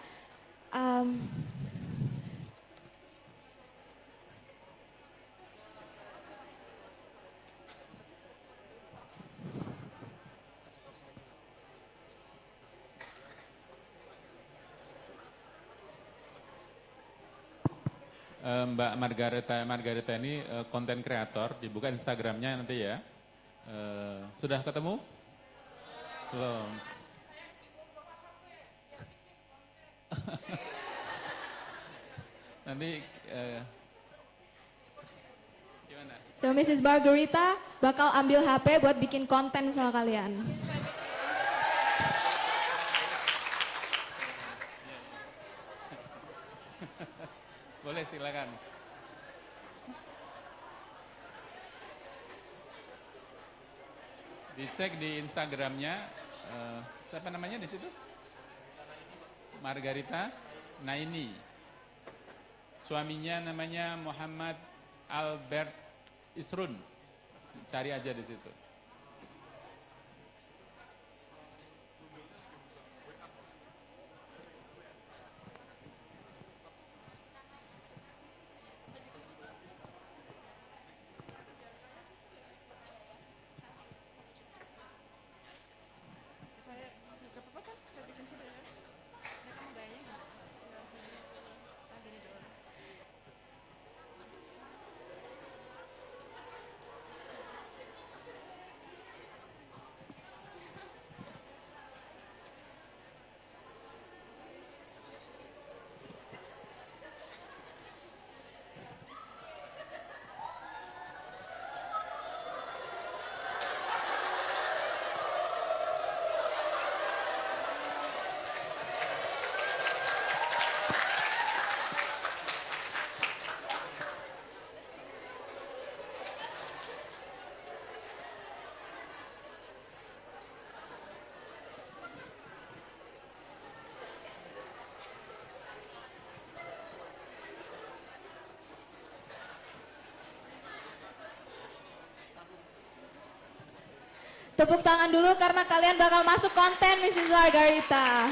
Mbak Margarita ini konten kreator, dibuka Instagramnya nanti ya. Sudah ketemu? Belum. Nanti gimana? So Mrs. Margarita bakal ambil HP buat bikin konten sama kalian. Boleh, silakan. Dicek di Instagramnya, siapa namanya di situ? Margarita Naini. Suaminya namanya Muhammad Albert Isrun. Cari aja di situ. Tepuk tangan dulu karena kalian bakal masuk konten Mrs. Margarita.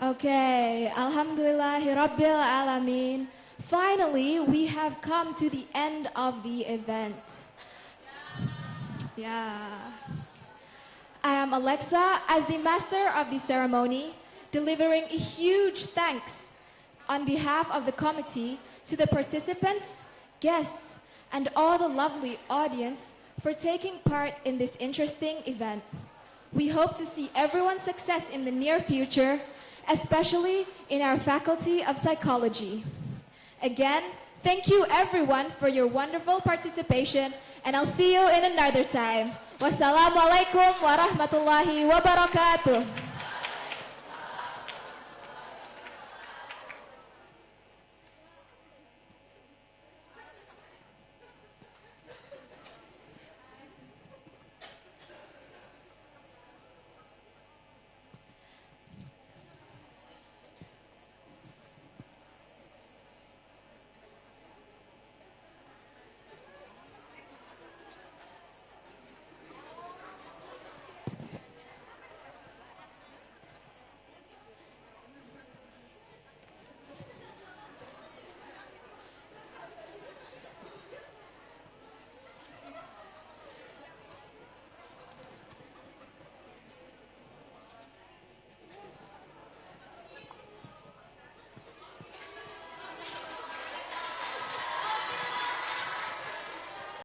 Okay, Alhamdulillahirabbil alamin. Finally, we have come to the end of the event. Yeah. I am Alexa as the master of the ceremony, delivering a huge thanks on behalf of the committee to the participants, guests, and all the lovely audience for taking part in this interesting event. We hope to see everyone's success in the near future, especially in our Faculty of Psychology. Again, thank you everyone for your wonderful participation, and I'll see you in another time. Wassalamualaikum warahmatullahi wabarakatuh.